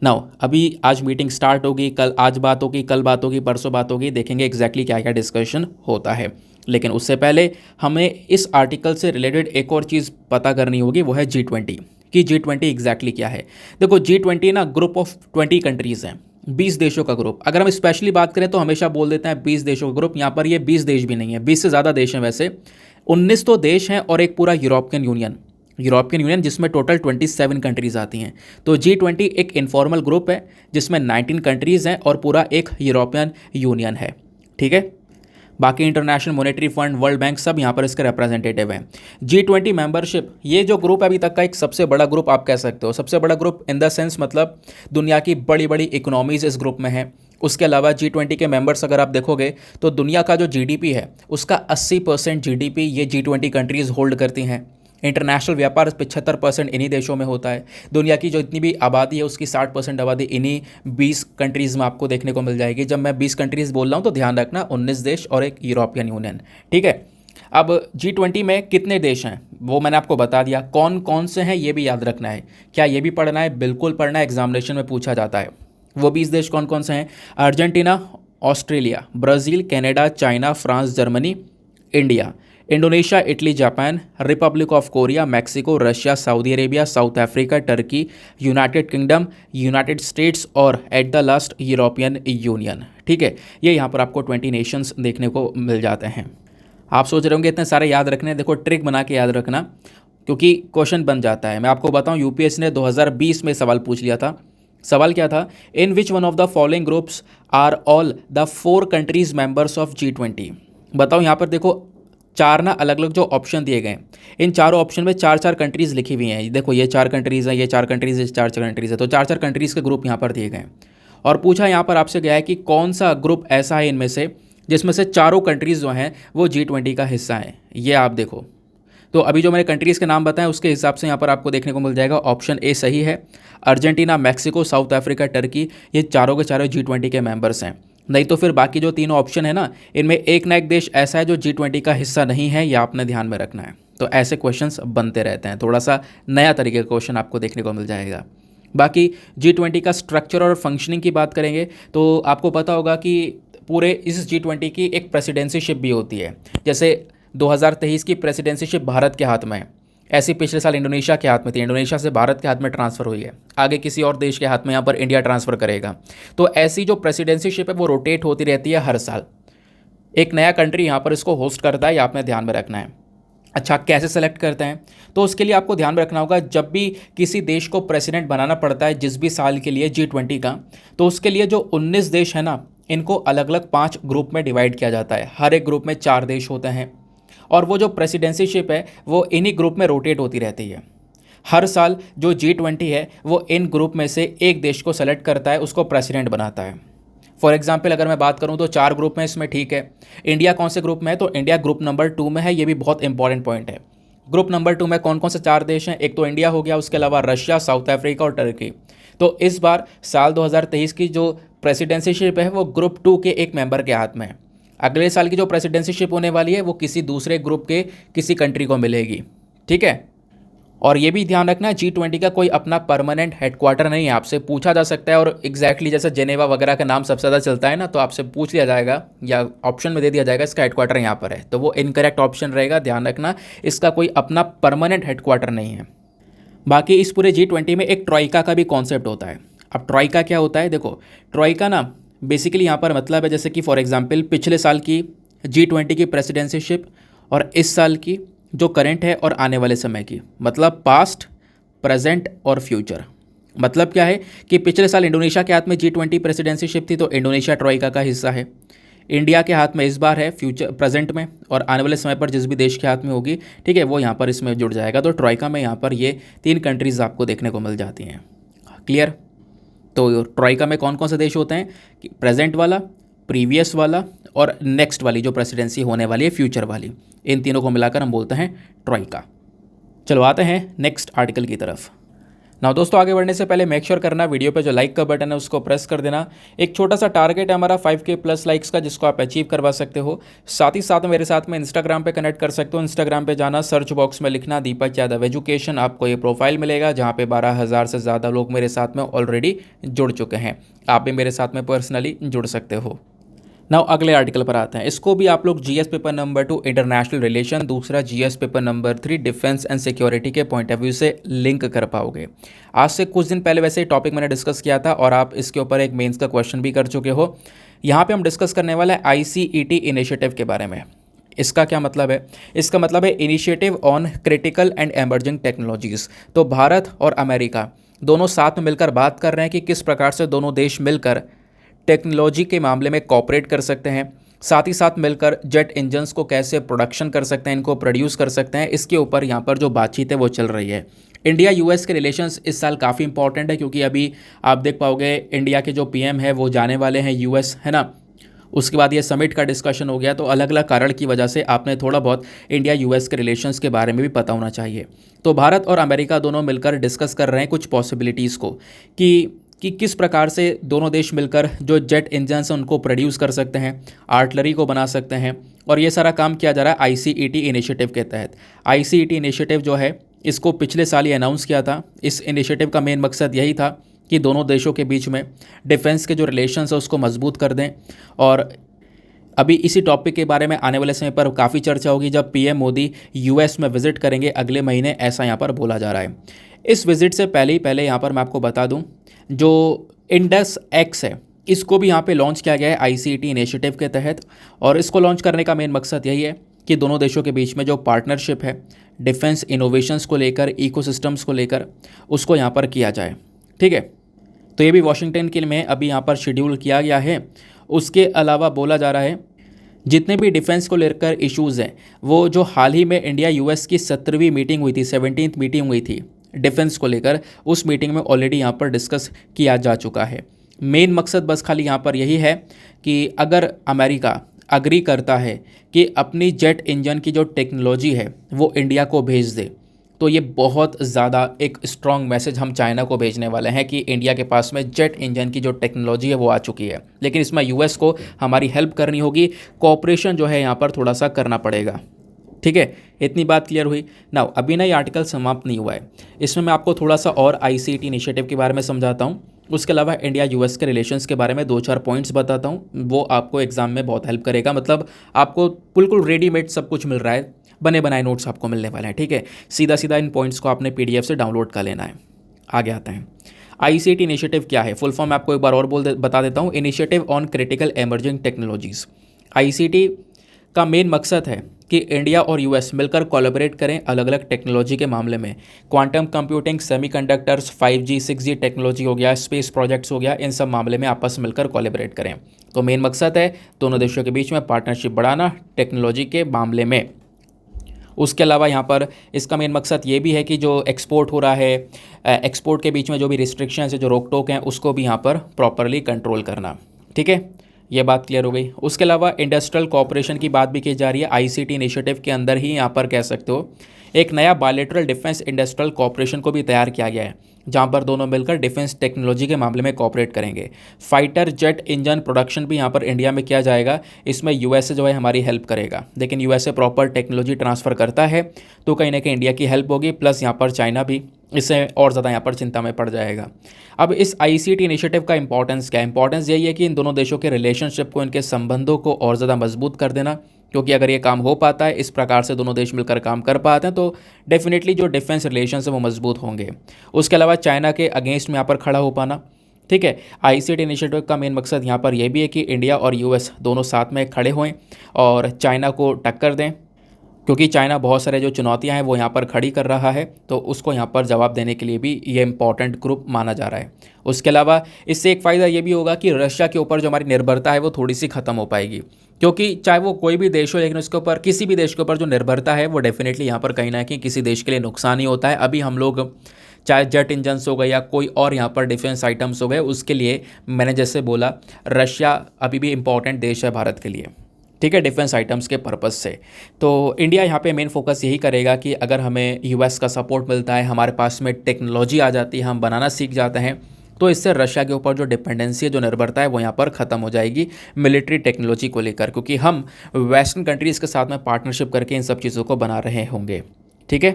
नाउ अभी आज मीटिंग स्टार्ट होगी, कल आज बात होगी, कल बात होगी, परसों बात होगी, देखेंगे एग्जैक्टली क्या क्या डिस्कशन होता है। लेकिन उससे पहले हमें इस आर्टिकल से रिलेटेड एक और चीज़ पता करनी होगी, वो है G20 कि G20 एग्जैक्टली क्या है। देखो G20 ना ग्रुप ऑफ 20 कंट्रीज़ हैं, 20 देशों का ग्रुप। अगर हम स्पेशली बात करें तो हमेशा बोल देते हैं 20 देशों का ग्रुप, यहाँ पर ये 20 देश भी नहीं है, 20 से ज़्यादा देश हैं। वैसे 19 तो देश हैं और एक पूरा यूरोपियन यूनियन जिसमें टोटल 27 कंट्रीज़ आती हैं। तो G20 एक इनफॉर्मल ग्रुप है जिसमें 19 कंट्रीज़ हैं और पूरा एक यूरोपियन यूनियन है। ठीक है, बाकी international monetary fund, world bank सब यहाँ पर इसके रिप्रेजेंटेटिव हैं। G20 मेंबरशिप, ये जो ग्रुप है अभी तक का एक सबसे बड़ा ग्रुप आप कह सकते हो। सबसे बड़ा ग्रुप इन द सेंस मतलब दुनिया की बड़ी बड़ी इकोनॉमीज़ इस ग्रुप में है। उसके अलावा G20 के मेंबर्स अगर आप देखोगे तो दुनिया का जो GDP है उसका 80% GDP ये G20 कंट्रीज़ होल्ड करती हैं। इंटरनेशनल व्यापार 75% इन्हीं देशों में होता है। दुनिया की जो इतनी भी आबादी है उसकी 60% आबादी इन्हीं 20 कंट्रीज़ में आपको देखने को मिल जाएगी। जब मैं 20 कंट्रीज़ बोल रहा हूँ तो ध्यान रखना 19 देश और एक यूरोपियन यूनियन। ठीक है, अब G20 में कितने देश हैं वो मैंने आपको बता दिया, कौन कौन से हैं ये भी याद रखना है। क्या ये भी पढ़ना है? बिल्कुल पढ़ना है, एग्जामिनेशन में पूछा जाता है। वो 20 देश कौन कौन से हैं? Argentina, Australia, Brazil, Canada, China, France, Germany, India. Indonesia, Italy, Japan, Republic of Korea, Mexico, Russia, Saudi Arabia, South Africa, Turkey, United Kingdom, United States और at the last European Union. ठीक है, ये यहाँ पर आपको 20 नेशंस देखने को मिल जाते हैं। आप सोच रहे होंगे इतने सारे याद रखने, देखो ट्रिक बना के याद रखना क्योंकि क्वेश्चन बन जाता है। मैं आपको बताऊं, यूपीएससी ने 2020 में सवाल पूछ लिया था। सवाल क्या था, in which one of the following groups are all the 4 countries members of G20। बताओ यहाँ पर देखो, चार ना अलग अलग जो ऑप्शन दिए गए, इन चारों ऑप्शन में 4-4 कंट्रीज़ लिखी हुई हैं। देखो ये 4 कंट्रीज़ हैं, ये 4 कंट्रीज़, ये 4 कंट्रीज़ है, तो 4-4 कंट्रीज़ के ग्रुप यहाँ पर दिए गए हैं। और पूछा यहाँ पर आपसे गया है कि कौन सा ग्रुप ऐसा है इनमें से जिसमें से चारों कंट्रीज़ जो हैं वो G20 का हिस्सा हैं। ये आप देखो, तो अभी जो मैंने कंट्रीज़ के नाम बताएं उसके हिसाब से यहाँ पर आपको देखने को मिल जाएगा। ऑप्शन ए सही है, Argentina, Mexico, south Africa, Turkey, ये चारों के चारों G20 के मेंबर्स हैं। नहीं तो फिर बाकी जो तीनों ऑप्शन है ना, इनमें एक ना एक देश ऐसा है जो G20 का हिस्सा नहीं है, यह आपने ध्यान में रखना है। तो ऐसे क्वेश्चंस बनते रहते हैं, थोड़ा सा नया तरीके का क्वेश्चन आपको देखने को मिल जाएगा। बाकी G20 का स्ट्रक्चर और फंक्शनिंग की बात करेंगे तो आपको पता होगा कि पूरे इस G20 की एक प्रेसिडेंसीशिप भी होती है। जैसे 2023 की प्रेसिडेंसीशिप भारत के हाथ में है, ऐसी पिछले साल इंडोनेशिया के हाथ में थी, इंडोनेशिया से भारत के हाथ में ट्रांसफ़र हुई है, आगे किसी और देश के हाथ में यहाँ पर इंडिया ट्रांसफ़र करेगा। तो ऐसी जो प्रेसिडेंसीशिप है वो रोटेट होती रहती है हर साल, एक नया कंट्री यहाँ पर इसको होस्ट करता है, ये आपने ध्यान में रखना है। अच्छा, कैसे सेलेक्ट करते हैं, तो उसके लिए आपको ध्यान में रखना होगा, जब भी किसी देश को प्रेसिडेंट बनाना पड़ता है जिस भी साल के लिए G20 का, तो उसके लिए जो 19 देश है ना, इनको अलग अलग 5 ग्रुप में डिवाइड किया जाता है। हर एक ग्रुप में 4 देश होते हैं और वो जो प्रेसिडेंसीशिप है वो इन्हीं ग्रुप में रोटेट होती रहती है। हर साल जो G20 है वो इन ग्रुप में से एक देश को सेलेक्ट करता है, उसको प्रेसिडेंट बनाता है। फॉर एग्जाम्पल अगर मैं बात करूं तो 4 ग्रुप में इसमें, ठीक है। इंडिया कौन से ग्रुप में है, तो इंडिया ग्रुप नंबर 2 में है, ये भी बहुत इंपॉर्टेंट पॉइंट है। ग्रुप नंबर 2 में कौन कौन से 4 देश हैं, एक तो इंडिया हो गया, उसके अलावा रशिया, साउथ अफ्रीका और टर्की। तो इस बार साल 2023 की जो प्रेसिडेंसीशिप है वो ग्रुप 2 के एक मेंबर के हाथ में है। अगले साल की जो प्रेसिडेंसीशिप होने वाली है वो किसी दूसरे ग्रुप के किसी कंट्री को मिलेगी, ठीक है। और ये भी ध्यान रखना है, G20 का कोई अपना परमानेंट हेडक्वार्टर नहीं है। आपसे पूछा जा सकता है, और एग्जैक्टली जैसे जेनेवा वगैरह का नाम सबसे ज़्यादा चलता है ना, तो आपसे पूछ लिया जाएगा या ऑप्शन में दे दिया जाएगा इसका हेडक्वार्टर यहाँ पर है, तो वो इनकरेक्ट ऑप्शन रहेगा। ध्यान रखना, इसका कोई अपना परमानेंट हेडक्वार्टर नहीं है। बाकी इस पूरे G20 में एक ट्रॉइका का भी कॉन्सेप्ट होता है। अब ट्रॉइका क्या होता है, देखो ट्रॉइका ना बेसिकली यहाँ पर मतलब है, जैसे कि फॉर एग्जांपल पिछले साल की G20 की प्रेसिडेंसीशिप और इस साल की जो करंट है और आने वाले समय की, मतलब पास्ट, प्रेजेंट और फ्यूचर। मतलब क्या है कि पिछले साल इंडोनेशिया के हाथ में G20 प्रेसिडेंसीशिप थी, तो इंडोनेशिया ट्रॉइका का हिस्सा है। इंडिया के हाथ में इस बार है फ्यूचर प्रेजेंट में, और आने वाले समय पर जिस भी देश के हाथ में होगी, ठीक है, वो यहाँ पर इसमें जुड़ जाएगा। तो ट्रॉइका में यहाँ पर ये 3 कंट्रीज़ आपको देखने को मिल जाती हैं। क्लियर। तो ट्रॉइका में कौन कौन से देश होते हैं कि प्रेजेंट वाला, प्रीवियस वाला और नेक्स्ट वाली जो प्रेसिडेंसी होने वाली है फ्यूचर वाली, इन तीनों को मिलाकर हम बोलते हैं ट्रॉइका। चलो आते हैं नेक्स्ट आर्टिकल की तरफ। ना दोस्तों, आगे बढ़ने से पहले मेक श्योर करना वीडियो पे जो लाइक का बटन है उसको प्रेस कर देना। एक छोटा सा टारगेट है हमारा 5K प्लस लाइक्स का, जिसको आप अचीव करवा सकते हो। साथ ही साथ मेरे साथ में इंस्टाग्राम पे कनेक्ट कर सकते हो। इंस्टाग्राम पे जाना, सर्च बॉक्स में लिखना दीपक यादव एजुकेशन, आपको ये प्रोफाइल मिलेगा जहाँ पे 12,000 से ज़्यादा लोग मेरे साथ में ऑलरेडी जुड़ चुके हैं। आप भी मेरे साथ में पर्सनली जुड़ सकते हो। नाउ अगले आर्टिकल पर आते हैं। इसको भी आप लोग GS paper number 2 international relation, दूसरा GS paper number 3 defence and security के पॉइंट ऑफ व्यू से लिंक कर पाओगे। आज से कुछ दिन पहले वैसे टॉपिक मैंने डिस्कस किया था और आप इसके ऊपर एक मेंस का क्वेश्चन भी कर चुके हो। यहाँ पे हम डिस्कस करने वाला है ICET इनिशिएटिव के बारे में। इसका क्या मतलब है, इसका मतलब है initiative on critical and emerging technologies. तो भारत और अमेरिका दोनों साथ में मिलकर बात कर रहे हैं कि किस प्रकार से दोनों देश मिलकर टेक्नोलॉजी के मामले में कॉपरेट कर सकते हैं। साथ ही साथ मिलकर जेट इंजन्स को कैसे प्रोडक्शन कर सकते हैं, इनको प्रोड्यूस कर सकते हैं, इसके ऊपर यहाँ पर जो बातचीत है वो चल रही है। इंडिया US के रिलेशंस इस साल काफ़ी इंपॉर्टेंट है, क्योंकि अभी आप देख पाओगे इंडिया के जो PM है वो जाने वाले हैं US, है ना। उसके बाद ये समिट का डिस्कशन हो गया, तो अलग अलग कारण की वजह से आपने थोड़ा बहुत इंडिया US के रिलेशंस के बारे में भी पता होना चाहिए। तो भारत और अमेरिका दोनों मिलकर डिस्कस कर रहे हैं कुछ पॉसिबिलिटीज़ को कि किस प्रकार से दोनों देश मिलकर जो जेट इंजन्स हैं उनको प्रोड्यूस कर सकते हैं, आर्टिलरी को बना सकते हैं। और ये सारा काम किया जा रहा है ICET इनिशिएटिव के तहत। ICET इनिशिएटिव जो है इसको पिछले साल ही अनाउंस किया था। इस इनिशिएटिव का मेन मकसद यही था कि दोनों देशों के बीच में डिफेंस के जो रिलेशंस है उसको मजबूत कर दें। और अभी इसी टॉपिक के बारे में आने वाले समय पर काफ़ी चर्चा होगी जब पीएम मोदी यूएस में विजिट करेंगे अगले महीने, ऐसा यहाँ पर बोला जा रहा है। इस विजिट से पहले यहाँ पर मैं आपको बता दूँ, जो इंडस एक्स है इसको भी यहाँ पे लॉन्च किया गया है आईसीटी इनिशिएटिव के तहत। और इसको लॉन्च करने का मेन मकसद यही है कि दोनों देशों के बीच में जो पार्टनरशिप है डिफेंस इनोवेशंस को लेकर, इकोसिस्टम्स को लेकर, उसको यहाँ पर किया जाए। ठीक है, तो ये भी वाशिंगटन के में अभी यहाँ पर शेड्यूल किया गया है। उसके अलावा बोला जा रहा है जितने भी डिफेंस को लेकर इश्यूज़ हैं, वो जो हाल ही में इंडिया यूएस की 17वीं मीटिंग हुई थी, 17th मीटिंग हुई थी डिफेंस को लेकर, उस मीटिंग में ऑलरेडी यहाँ पर डिस्कस किया जा चुका है। मेन मकसद बस खाली यहाँ पर यही है कि अगर अमेरिका अग्री करता है कि अपनी जेट इंजन की जो टेक्नोलॉजी है वो इंडिया को भेज दे, तो ये बहुत ज़्यादा एक स्ट्रॉन्ग मैसेज हम चाइना को भेजने वाले हैं कि इंडिया के पास में जेट इंजन की जो टेक्नोलॉजी है वो आ चुकी है। लेकिन इसमें यूएस को हमारी हेल्प करनी होगी, कोऑपरेशन जो है यहाँ पर थोड़ा सा करना पड़ेगा। ठीक है, इतनी बात क्लियर हुई ना। अभी ना ये आर्टिकल समाप्त नहीं हुआ है, इसमें मैं आपको थोड़ा सा और आईसीटी इनिशिएटिव के बारे में समझाता हूँ। उसके अलावा इंडिया यूएस के रिलेशंस के बारे में 2-4 पॉइंट्स बताता हूँ, वो आपको एग्जाम में बहुत हेल्प करेगा। मतलब आपको बिल्कुल रेडीमेड सब कुछ मिल रहा है, बने बनाए नोट्स आपको मिलने वाले हैं। ठीक है, सीधा सीधा इन पॉइंट्स को आपने पीडीएफ से डाउनलोड कर लेना है। आगे आते हैं, आईसीटी इनिशिएटिव क्या है, फुल फॉर्म मैं आपको एक बार और बता देता हूँ, initiative on critical emerging technologies. ICT का मेन मकसद है कि इंडिया और यूएस मिलकर कोलैबोरेट करें अलग अलग टेक्नोलॉजी के मामले में। Quantum computing, semiconductors, 5G 6G technology हो गया, स्पेस प्रोजेक्ट्स हो गया, इन सब मामले में आपस में मिलकर कोलैबोरेट करें। तो मेन मकसद है दोनों देशों के बीच में पार्टनरशिप बढ़ाना टेक्नोलॉजी के मामले में। उसके अलावा यहाँ पर इसका मेन मकसद ये भी है कि जो एक्सपोर्ट हो रहा है, एक्सपोर्ट के बीच में जो भी रिस्ट्रिक्शंस है, जो रोक टोक हैं, उसको भी यहाँ पर प्रॉपरली कंट्रोल करना। ठीक है, ये बात क्लियर हो गई। उसके अलावा इंडस्ट्रियल कोऑपरेशन की बात भी की जा रही है। आईसीटी इनिशिएटिव के अंदर ही यहाँ पर कह सकते हो एक नया बायलैटरल डिफेंस इंडस्ट्रियल कोऑपरेशन को भी तैयार किया गया है, जहाँ पर दोनों मिलकर डिफेंस टेक्नोलॉजी के मामले में कोऑपरेट करेंगे। फाइटर जेट इंजन प्रोडक्शन भी यहाँ पर इंडिया में किया जाएगा, इसमें यूएसए जो है हमारी हेल्प करेगा। लेकिन यूएसए प्रॉपर टेक्नोलॉजी ट्रांसफ़र करता है तो कहीं ना कहीं इंडिया की हेल्प होगी, प्लस यहाँ पर चाइना भी इससे और ज़्यादा यहाँ पर चिंता में पड़ जाएगा। अब इस आईसीटी इनिशिएटिव का इंपॉर्टेंस क्या है? इंपॉर्टेंस यही है कि इन दोनों देशों के रिलेशनशिप को, इनके संबंधों को और ज़्यादा मजबूत कर देना, क्योंकि अगर ये काम हो पाता है, इस प्रकार से दोनों देश मिलकर काम कर पाते हैं, तो डेफिनेटली जो डिफेंस रिलेशन है वो मजबूत होंगे। उसके अलावा चाइना के अगेंस्ट में यहाँ पर खड़ा हो पाना। ठीक है, आईसीटी इनिशिएटिव का मेन मकसद यहाँ पर यह भी है कि इंडिया और यूएस दोनों साथ में खड़े हों और चाइना को टक्कर दें, क्योंकि चाइना बहुत सारे जो चुनौतियां हैं वो यहाँ पर खड़ी कर रहा है, तो उसको यहाँ पर जवाब देने के लिए भी ये इंपॉर्टेंट ग्रुप माना जा रहा है। उसके अलावा इससे एक फ़ायदा ये भी होगा कि रशिया के ऊपर जो हमारी निर्भरता है वो थोड़ी सी ख़त्म हो पाएगी, क्योंकि चाहे वो कोई भी देश हो, लेकिन उसके ऊपर, किसी भी देश के ऊपर जो निर्भरता है वो डेफिनेटली यहाँ पर कहीं ना कहीं किसी देश के लिए नुकसान ही होता है। अभी हम लोग चाहे जेट इंजन्स हो गए या कोई और यहाँ पर डिफेंस आइटम्स हो गए, उसके लिए मैंने जैसे बोला, रशिया अभी भी इम्पॉर्टेंट देश है भारत के लिए। ठीक है, डिफेंस आइटम्स के पर्पस से। तो इंडिया यहाँ पे मेन फोकस यही करेगा कि अगर हमें यूएस का सपोर्ट मिलता है, हमारे पास में टेक्नोलॉजी आ जाती है, हम बनाना सीख जाते हैं, तो इससे रशिया के ऊपर जो डिपेंडेंसी है, जो निर्भरता है, वो यहाँ पर ख़त्म हो जाएगी मिलिट्री टेक्नोलॉजी को लेकर, क्योंकि हम वेस्टर्न कंट्रीज़ के साथ में पार्टनरशिप करके इन सब चीज़ों को बना रहे होंगे। ठीक है,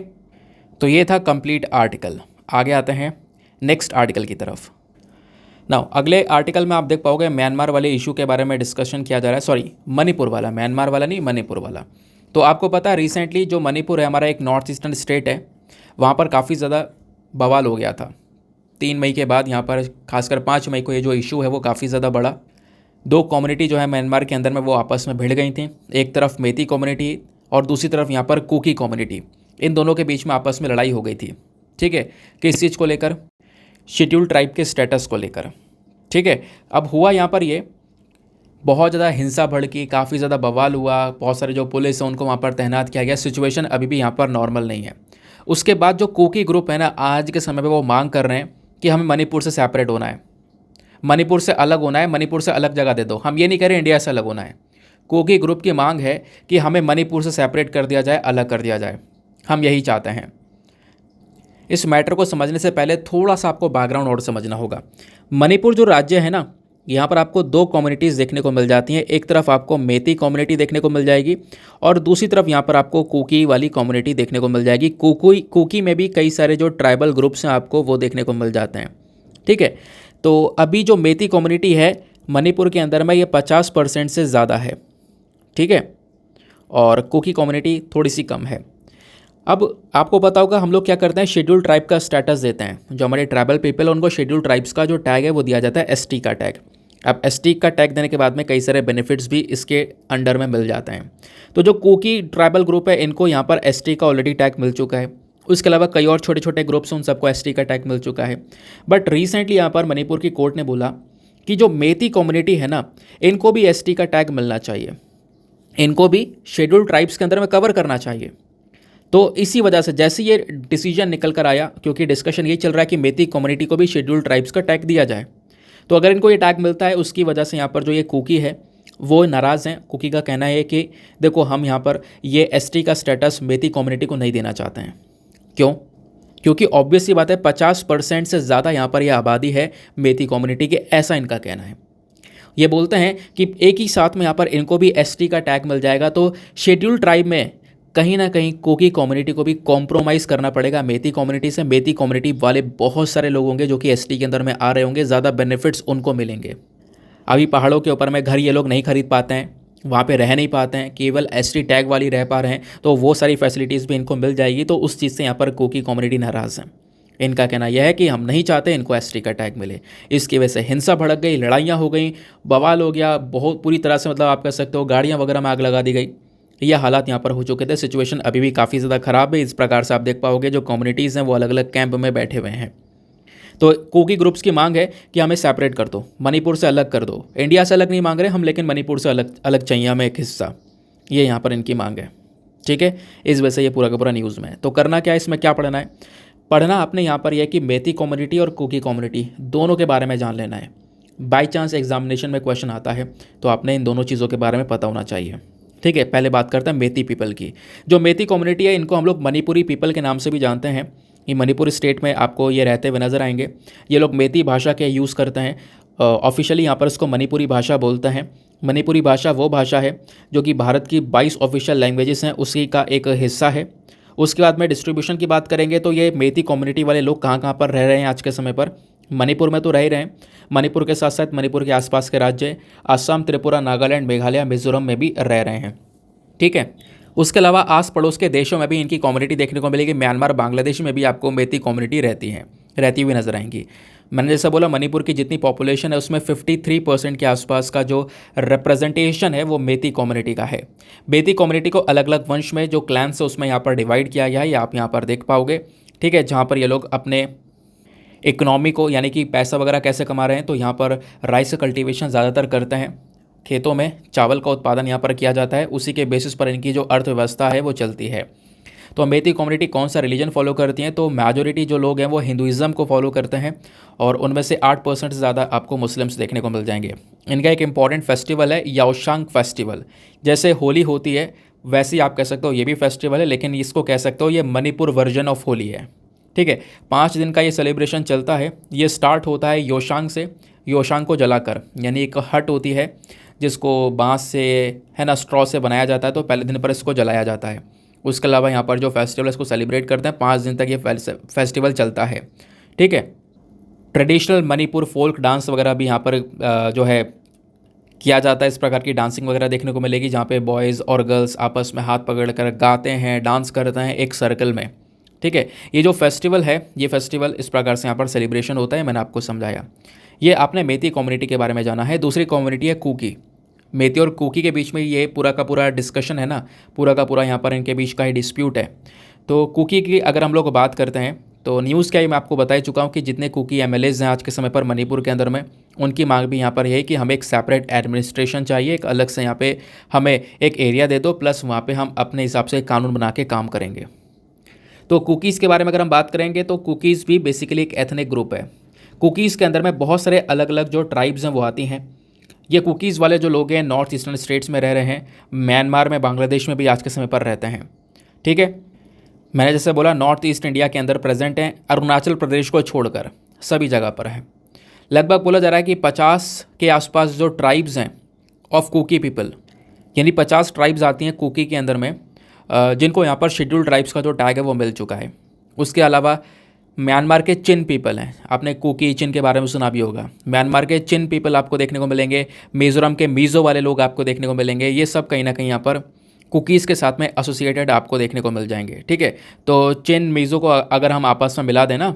तो ये था कंप्लीट आर्टिकल। आगे आते हैं नेक्स्ट आर्टिकल की तरफ। नाउ अगले आर्टिकल में आप देख पाओगे म्यांमार वाले इशू के बारे में डिस्कशन किया जा रहा है, सॉरी मणिपुर वाला, म्यांमार वाला नहीं, मणिपुर वाला। तो आपको पता है रिसेंटली जो मणिपुर है हमारा एक नॉर्थ ईस्टर्न स्टेट है, वहाँ पर काफ़ी ज़्यादा बवाल हो गया था 3 मई के बाद। यहाँ पर खासकर 5 मई को ये जो इशू है वो काफ़ी ज़्यादा बड़ा। 2 कम्युनिटी जो है म्यांमार के अंदर में वो आपस में भिड़ गई थी, एक तरफ मेती कम्युनिटी और दूसरी तरफ यहाँ पर कुकी कम्युनिटी, इन दोनों के बीच में आपस में लड़ाई हो गई थी। ठीक है, किस चीज़ को लेकर? शेड्यूल ट्राइब के स्टेटस को लेकर। ठीक है, अब हुआ यहाँ पर ये बहुत ज़्यादा हिंसा भड़की, काफ़ी ज़्यादा बवाल हुआ, बहुत सारे जो पुलिस है उनको वहाँ पर तैनात किया गया। सिचुएशन अभी भी यहाँ पर नॉर्मल नहीं है। उसके बाद जो कुकी ग्रुप है ना, आज के समय पे वो मांग कर रहे हैं कि हमें मणिपुर से सेपरेट होना है, मणिपुर से अलग होना है, मणिपुर से अलग जगह दे दो। हम ये नहीं कह रहे इंडिया से अलग होना है। कुकी ग्रुप की मांग है कि हमें मणिपुर से सेपरेट कर दिया जाए, अलग कर दिया जाए, हम यही चाहते हैं। इस मैटर को समझने से पहले थोड़ा सा आपको बैकग्राउंड और समझना होगा। मणिपुर जो राज्य है ना, यहाँ पर आपको 2 कम्युनिटीज़ देखने को मिल जाती हैं। एक तरफ आपको मेती कम्युनिटी देखने को मिल जाएगी और दूसरी तरफ यहाँ पर आपको कुकी वाली कम्युनिटी देखने को मिल जाएगी। कुकी में भी कई सारे जो ट्राइबल ग्रुप्स हैं आपको वो देखने को मिल जाते हैं। ठीक है, तो अभी जो मेती कम्युनिटी है मणिपुर के अंदर में ये 50% से ज़्यादा है। ठीक है, और कुकी कम्युनिटी थोड़ी सी कम है। अब आपको पता होगा हम लोग क्या करते हैं, शेड्यूल ट्राइब का स्टेटस देते हैं। जो हमारे ट्राइबल पीपल है उनको शेड्यूल ट्राइब्स का जो टैग है वो दिया जाता है एसटी का टैग। अब एसटी का टैग देने के बाद में कई सारे बेनिफिट्स भी इसके अंडर में मिल जाते हैं। तो जो कुकी ट्राइबल ग्रुप है इनको यहाँ पर एसटी का ऑलरेडी टैग मिल चुका है। उसके अलावा कई और छोटे छोटे ग्रुप्स उन सबको एसटी का टैग मिल चुका है। बट रिसेंटली यहाँ पर मणिपुर की कोर्ट ने बोला कि जो मेती कम्युनिटी है ना, इनको भी एसटी का टैग मिलना चाहिए, इनको भी शेड्यूल ट्राइब्स के अंदर में कवर करना चाहिए। तो इसी वजह से जैसे ये डिसीजन निकल कर आया, क्योंकि डिस्कशन ये चल रहा है कि मेती कम्युनिटी को भी शेड्यूल ट्राइब्स का टैग दिया जाए, तो अगर इनको ये टैग मिलता है उसकी वजह से यहाँ पर जो ये कुकी है वो नाराज़ हैं। कुकी का कहना है कि देखो हम यहाँ पर ये एसटी का स्टेटस मेती कम्युनिटी को नहीं देना चाहते हैं। क्यों? क्योंकि ऑब्वियस सी बात है 50% से ज़्यादा यहाँ पर यह आबादी है मेती कम्युनिटी की, ऐसा इनका कहना है। ये बोलते हैं कि एक ही साथ में यहाँ पर इनको भी एसटी का टैग मिल जाएगा तो शेड्यूल ट्राइब में कहीं ना कहीं कुकी कम्युनिटी को भी कॉम्प्रोमाइज़ करना पड़ेगा मेती कम्युनिटी से। मेती कम्युनिटी वाले बहुत सारे लोग होंगे जो कि एसटी के अंदर में आ रहे होंगे, ज़्यादा बेनिफिट्स उनको मिलेंगे। अभी पहाड़ों के ऊपर में घर ये लोग नहीं खरीद पाते हैं, वहाँ पे रह नहीं पाते हैं, केवल एसटी टैग वाली रह पा रहे हैं, तो वो सारी फैसिलिटीज़ भी इनको मिल जाएगी। तो उस चीज़ से यहाँ पर कुकी कम्युनिटी नाराज़ है। इनका कहना यह है कि हम नहीं चाहते इनको एसटी का टैग मिले। इसकी वजह से हिंसा भड़क गई, लड़ाइयाँ हो गई, बवाल हो गया, बहुत पूरी तरह से मतलब आप कह सकते हो गाड़ियाँ वगैरह में आग लगा दी गई। यह हालात यहाँ पर हो चुके थे। सिचुएशन अभी भी काफ़ी ज़्यादा ख़राब है। इस प्रकार से आप देख पाओगे जो कम्युनिटीज़ हैं वो अलग अलग कैंप में बैठे हुए हैं। तो कुकी ग्रुप्स की मांग है कि हमें सेपरेट कर दो, मणिपुर से अलग कर दो। इंडिया से अलग नहीं मांग रहे हम, लेकिन मणिपुर से अलग अलग चाहिए हमें एक हिस्सा, ये यहाँ पर इनकी मांग है। ठीक है, इस वजह से ये पूरा का पूरा न्यूज़ में है। तो करना क्या है, इसमें क्या पढ़ना है? पढ़ना आपने यहाँ पर यह कि मेती कम्युनिटी और कुकी कम्युनिटी दोनों के बारे में जान लेना है। बाई चांस एग्जामिनेशन में क्वेश्चन आता है तो आपने इन दोनों चीज़ों के बारे में पता होना चाहिए। ठीक है, पहले बात करते हैं मेती पीपल की। जो मेती कम्युनिटी है इनको हम लोग मणिपुरी पीपल के नाम से भी जानते हैं। ये मणिपुर स्टेट में आपको ये रहते हुए नज़र आएंगे। ये लोग मेती भाषा के यूज़ करते हैं। ऑफिशियली यहाँ पर इसको मणिपुरी भाषा बोलते हैं। मणिपुरी भाषा वो भाषा है जो कि भारत की 22 ऑफिशियल लैंग्वेजेस हैं उसी का एक हिस्सा है। उसके बाद में डिस्ट्रीब्यूशन की बात करेंगे तो ये मेती कम्युनिटी वाले लोग कहाँ कहाँ पर रह रहे हैं आज के समय पर? मणिपुर में तो रह ही रहे हैं। मणिपुर के साथ साथ मणिपुर के आसपास के राज्य असम, त्रिपुरा, नागालैंड, मेघालय, मिजोरम में भी रह रहे हैं। ठीक है, उसके अलावा आस पड़ोस के देशों में भी इनकी कम्युनिटी देखने को मिलेगी। म्यांमार, बांग्लादेश में भी आपको मेती कम्युनिटी रहती हुई नजर आएंगी। मैंने जैसा बोला मणिपुर की जितनी पॉपुलेशन है उसमें 53% के आसपास का जो रिप्रेजेंटेशन है वो मेती कम्युनिटी का है। मेती कम्युनिटी को अलग अलग वंश में जो क्लैंस है उसमें यहाँ पर डिवाइड किया गया है, ये आप यहाँ पर देख पाओगे। ठीक है, जहाँ पर ये लोग अपने इकोनॉमी को यानी कि पैसा वगैरह कैसे कमा रहे हैं, तो यहाँ पर राइस कल्टीवेशन ज़्यादातर करते हैं। खेतों में चावल का उत्पादन यहाँ पर किया जाता है, उसी के बेसिस पर इनकी जो अर्थव्यवस्था है वो चलती है। तो मेती कम्युनिटी कौन सा रिलीजन फॉलो करती हैं? तो मेजॉरिटी जो लोग हैं वो हिंदुइज़्म को फॉलो करते हैं और उनमें से 8% से ज़्यादा आपको मुस्लिम्स देखने को मिल जाएंगे। इनका एक इंपॉर्टेंट फेस्टिवल है याओशांग फेस्टिवल। जैसे होली होती है वैसे ही आप कह सकते हो ये भी फेस्टिवल है, लेकिन इसको कह सकते हो ये मणिपुर वर्जन ऑफ होली है। ठीक है, 5 दिन का ये सेलिब्रेशन चलता है। ये स्टार्ट होता है योशांग से। योशांग को जलाकर, यानी एक हट होती है जिसको बांस से है ना स्ट्रॉ से बनाया जाता है, तो पहले दिन पर इसको जलाया जाता है। उसके अलावा यहाँ पर जो फेस्टिवल है इसको सेलिब्रेट करते हैं। 5 दिन तक ये फेस्टिवल चलता है। ठीक है, ट्रेडिशनल मणिपुर फोल्क डांस वगैरह भी यहाँ पर जो है किया जाता है। इस प्रकार की डांसिंग वगैरह देखने को मिलेगी जहाँ पे बॉयज़ और गर्ल्स आपस में हाथ पकड़कर गाते हैं, डांस करते हैं एक सर्कल में। ठीक है, ये जो फेस्टिवल है ये फेस्टिवल इस प्रकार से यहाँ पर सेलिब्रेशन होता है, मैंने आपको समझाया। ये आपने मेती कम्युनिटी के बारे में जाना है। दूसरी कम्युनिटी है कुकी। मेती और कुकी के बीच में ये पूरा का पूरा डिस्कशन है ना, पूरा का पूरा यहाँ पर इनके बीच का ही डिस्प्यूट है। तो कुकी की अगर हम लोग बात करते हैं तो न्यूज़ क्या है मैं आपको बता ही चुका हूँ कि जितने कुकी एमएलएज हैं आज के समय पर मणिपुर के अंदर में, उनकी मांग भी यहाँ पर है कि हमें एक सेपरेट एडमिनिस्ट्रेशन चाहिए, एक अलग से यहाँ पे हमें एक एरिया दे दो, प्लस वहाँ पे हम अपने हिसाब से कानून बना के काम करेंगे। तो कुकीज़ के बारे में अगर हम बात करेंगे तो कुकीज़ भी बेसिकली एक एथनिक ग्रुप है। कुकीज़ के अंदर में बहुत सारे अलग अलग जो ट्राइब्स हैं वो आती हैं। ये कुकीज़ वाले जो लोग हैं नॉर्थ ईस्टर्न स्टेट्स में रह रहे हैं, म्यांमार में, बांग्लादेश में भी आज के समय पर रहते हैं। ठीक है, मैंने जैसे बोला नॉर्थ ईस्ट इंडिया के अंदर प्रेजेंट हैं, अरुणाचल प्रदेश को छोड़कर सभी जगह पर है। लगभग बोला जा रहा है कि 50 के आसपास जो ट्राइब्स हैं ऑफ कुकी पीपल, यानी 50 ट्राइब्स आती हैं कुकी के अंदर में, जिनको यहाँ पर शेड्यूल्ड ट्राइब्स का जो टैग है वो मिल चुका है। उसके अलावा म्यांमार के चिन पीपल हैं, आपने कुकी चिन के बारे में सुना भी होगा। म्यांमार के चिन पीपल आपको देखने को मिलेंगे, मिज़ोरम के मिज़ो वाले लोग आपको देखने को मिलेंगे। ये सब कहीं ना कहीं यहाँ पर कुकीज़ के साथ में एसोसिएटेड आपको देखने को मिल जाएंगे, ठीक है। तो चिन मिज़ो को अगर हम आपस में मिला दें ना,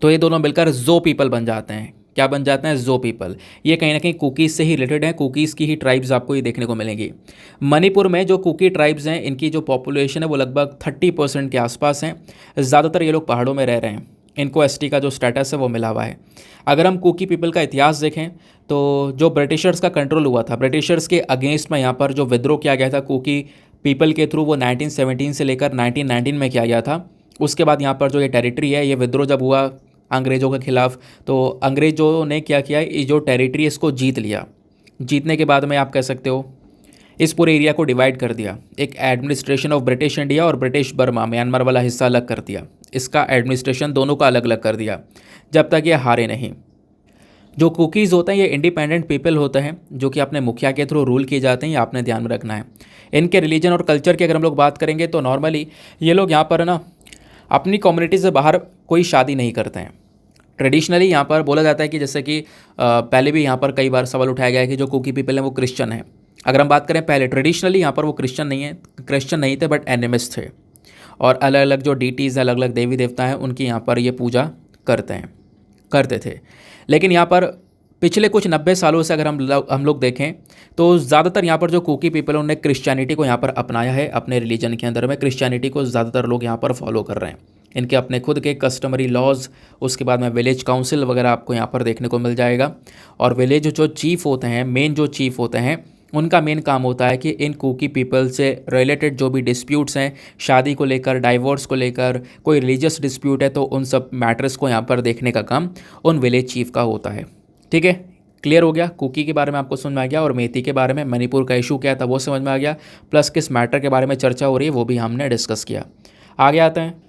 तो ये दोनों मिलकर जो पीपल बन जाते हैं। क्या बन जाते हैं? जो पीपल। ये कहीं ना कहीं कुकीज़ से ही रिलेटेड हैं, कुकीज़ की ही ट्राइब्स आपको ये देखने को मिलेंगी। मणिपुर में जो कुकी ट्राइब्स हैं, इनकी जो पॉपुलेशन है वो लगभग 30% के आसपास हैं। ज़्यादातर ये लोग पहाड़ों में रह रहे हैं, इनको एसटी का जो स्टेटस है वो मिला हुआ है। अगर हम कुकी पीपल का इतिहास देखें तो जो ब्रिटिशर्स का कंट्रोल हुआ था, ब्रिटिशर्स के अगेंस्ट में यहाँ पर जो विद्रोह किया गया था कुकी पीपल के थ्रू, वो 1917 से लेकर 1919 में किया गया था। उसके बाद यहाँ पर जो ये टेरिटरी है, ये विद्रोह जब हुआ अंग्रेज़ों के खिलाफ, तो अंग्रेज़ों ने क्या किया, ये जो टेरिटरी इसको जीत लिया। जीतने के बाद में आप कह सकते हो इस पूरे एरिया को डिवाइड कर दिया, एक एडमिनिस्ट्रेशन ऑफ ब्रिटिश इंडिया और ब्रिटिश बर्मा, म्यांमार वाला हिस्सा अलग कर दिया। इसका एडमिनिस्ट्रेशन दोनों का अलग अलग कर दिया जब तक ये हारे नहीं। जो कुकीज़ होते हैं ये इंडिपेंडेंट पीपल होते हैं जो कि अपने मुखिया के थ्रू रूल किए जाते हैं, ये आपने ध्यान में रखना है। इनके रिलीजन और कल्चर की अगर हम लोग बात करेंगे तो नॉर्मली ये लोग यहाँ पर ना अपनी कम्युनिटी से बाहर कोई शादी नहीं करते हैं। ट्रेडिशनली यहाँ पर बोला जाता है कि जैसे कि पहले भी यहाँ पर कई बार सवाल उठाया गया है कि जो कुकी पीपल हैं वो क्रिश्चियन हैं। अगर हम बात करें पहले, ट्रेडिशनली यहाँ पर वो क्रिश्चियन नहीं थे, बट एनिमिस्ट थे। और अलग अलग जो डीटीज़, अलग अलग देवी देवता हैं, उनकी यहाँ पर ये पूजा करते थे। लेकिन यहाँ पर पिछले कुछ 90 सालों से अगर हम लोग देखें तो ज़्यादातर यहाँ पर जो कुकी पीपल हैं उन्होंने क्रिश्चियनिटी को यहाँ पर अपनाया है। अपने रिलीजन के अंदर में क्रिश्चियनिटी को ज़्यादातर लोग यहाँ पर फॉलो कर रहे हैं। इनके अपने खुद के कस्टमरी लॉज, उसके बाद में विलेज काउंसिल वगैरह आपको यहाँ पर देखने को मिल जाएगा। और विलेज जो चीफ़ होते हैं, मेन जो चीफ़ होते हैं, उनका मेन काम होता है कि इन कुकी पीपल से रिलेटेड जो भी डिस्प्यूट्स हैं, शादी को लेकर, डाइवोर्स को लेकर, कोई रिलीजियस डिस्प्यूट है, तो उन सब मैटर्स को यहाँ पर देखने का काम उन विलेज चीफ का होता है। ठीक है, क्लियर हो गया। कुकी के बारे में आपको समझ में आ गया, और मेथी के बारे में, मणिपुर का इशू क्या था वो समझ में आ गया, प्लस किस मैटर के बारे में चर्चा हो रही है वो भी हमने डिस्कस किया। आगे आते हैं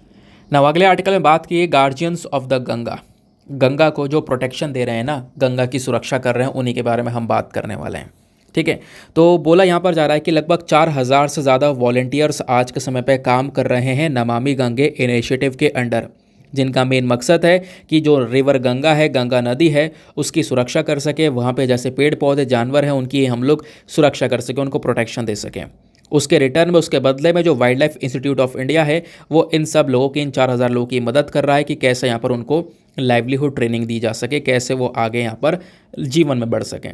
ना, अगले आर्टिकल में बात की है guardians of the Ganga. Ganga को जो प्रोटेक्शन दे रहे हैं ना, गंगा की सुरक्षा कर रहे हैं, उन्हीं के बारे में हम बात करने वाले हैं। ठीक है, तो बोला यहाँ पर जा रहा है कि लगभग 4000 से ज़्यादा वॉलंटियर्स आज के समय पर काम कर रहे हैं नमामि गंगे इनिशिएटिव के अंडर, जिनका मेन मकसद है कि जो रिवर गंगा है, गंगा नदी है, उसकी सुरक्षा कर सके। वहाँ पे जैसे पेड़ पौधे, जानवर हैं, उनकी हम लोग सुरक्षा कर सकें, उनको प्रोटेक्शन दे सकें। उसके रिटर्न में, उसके बदले में जो wild life institute of India है वो इन सब लोगों की, इन 4000 लोगों की मदद कर रहा है कि कैसे यहाँ पर उनको लाइवलीहुड ट्रेनिंग दी जा सके, कैसे वो आगे यहाँ पर जीवन में बढ़ सकें।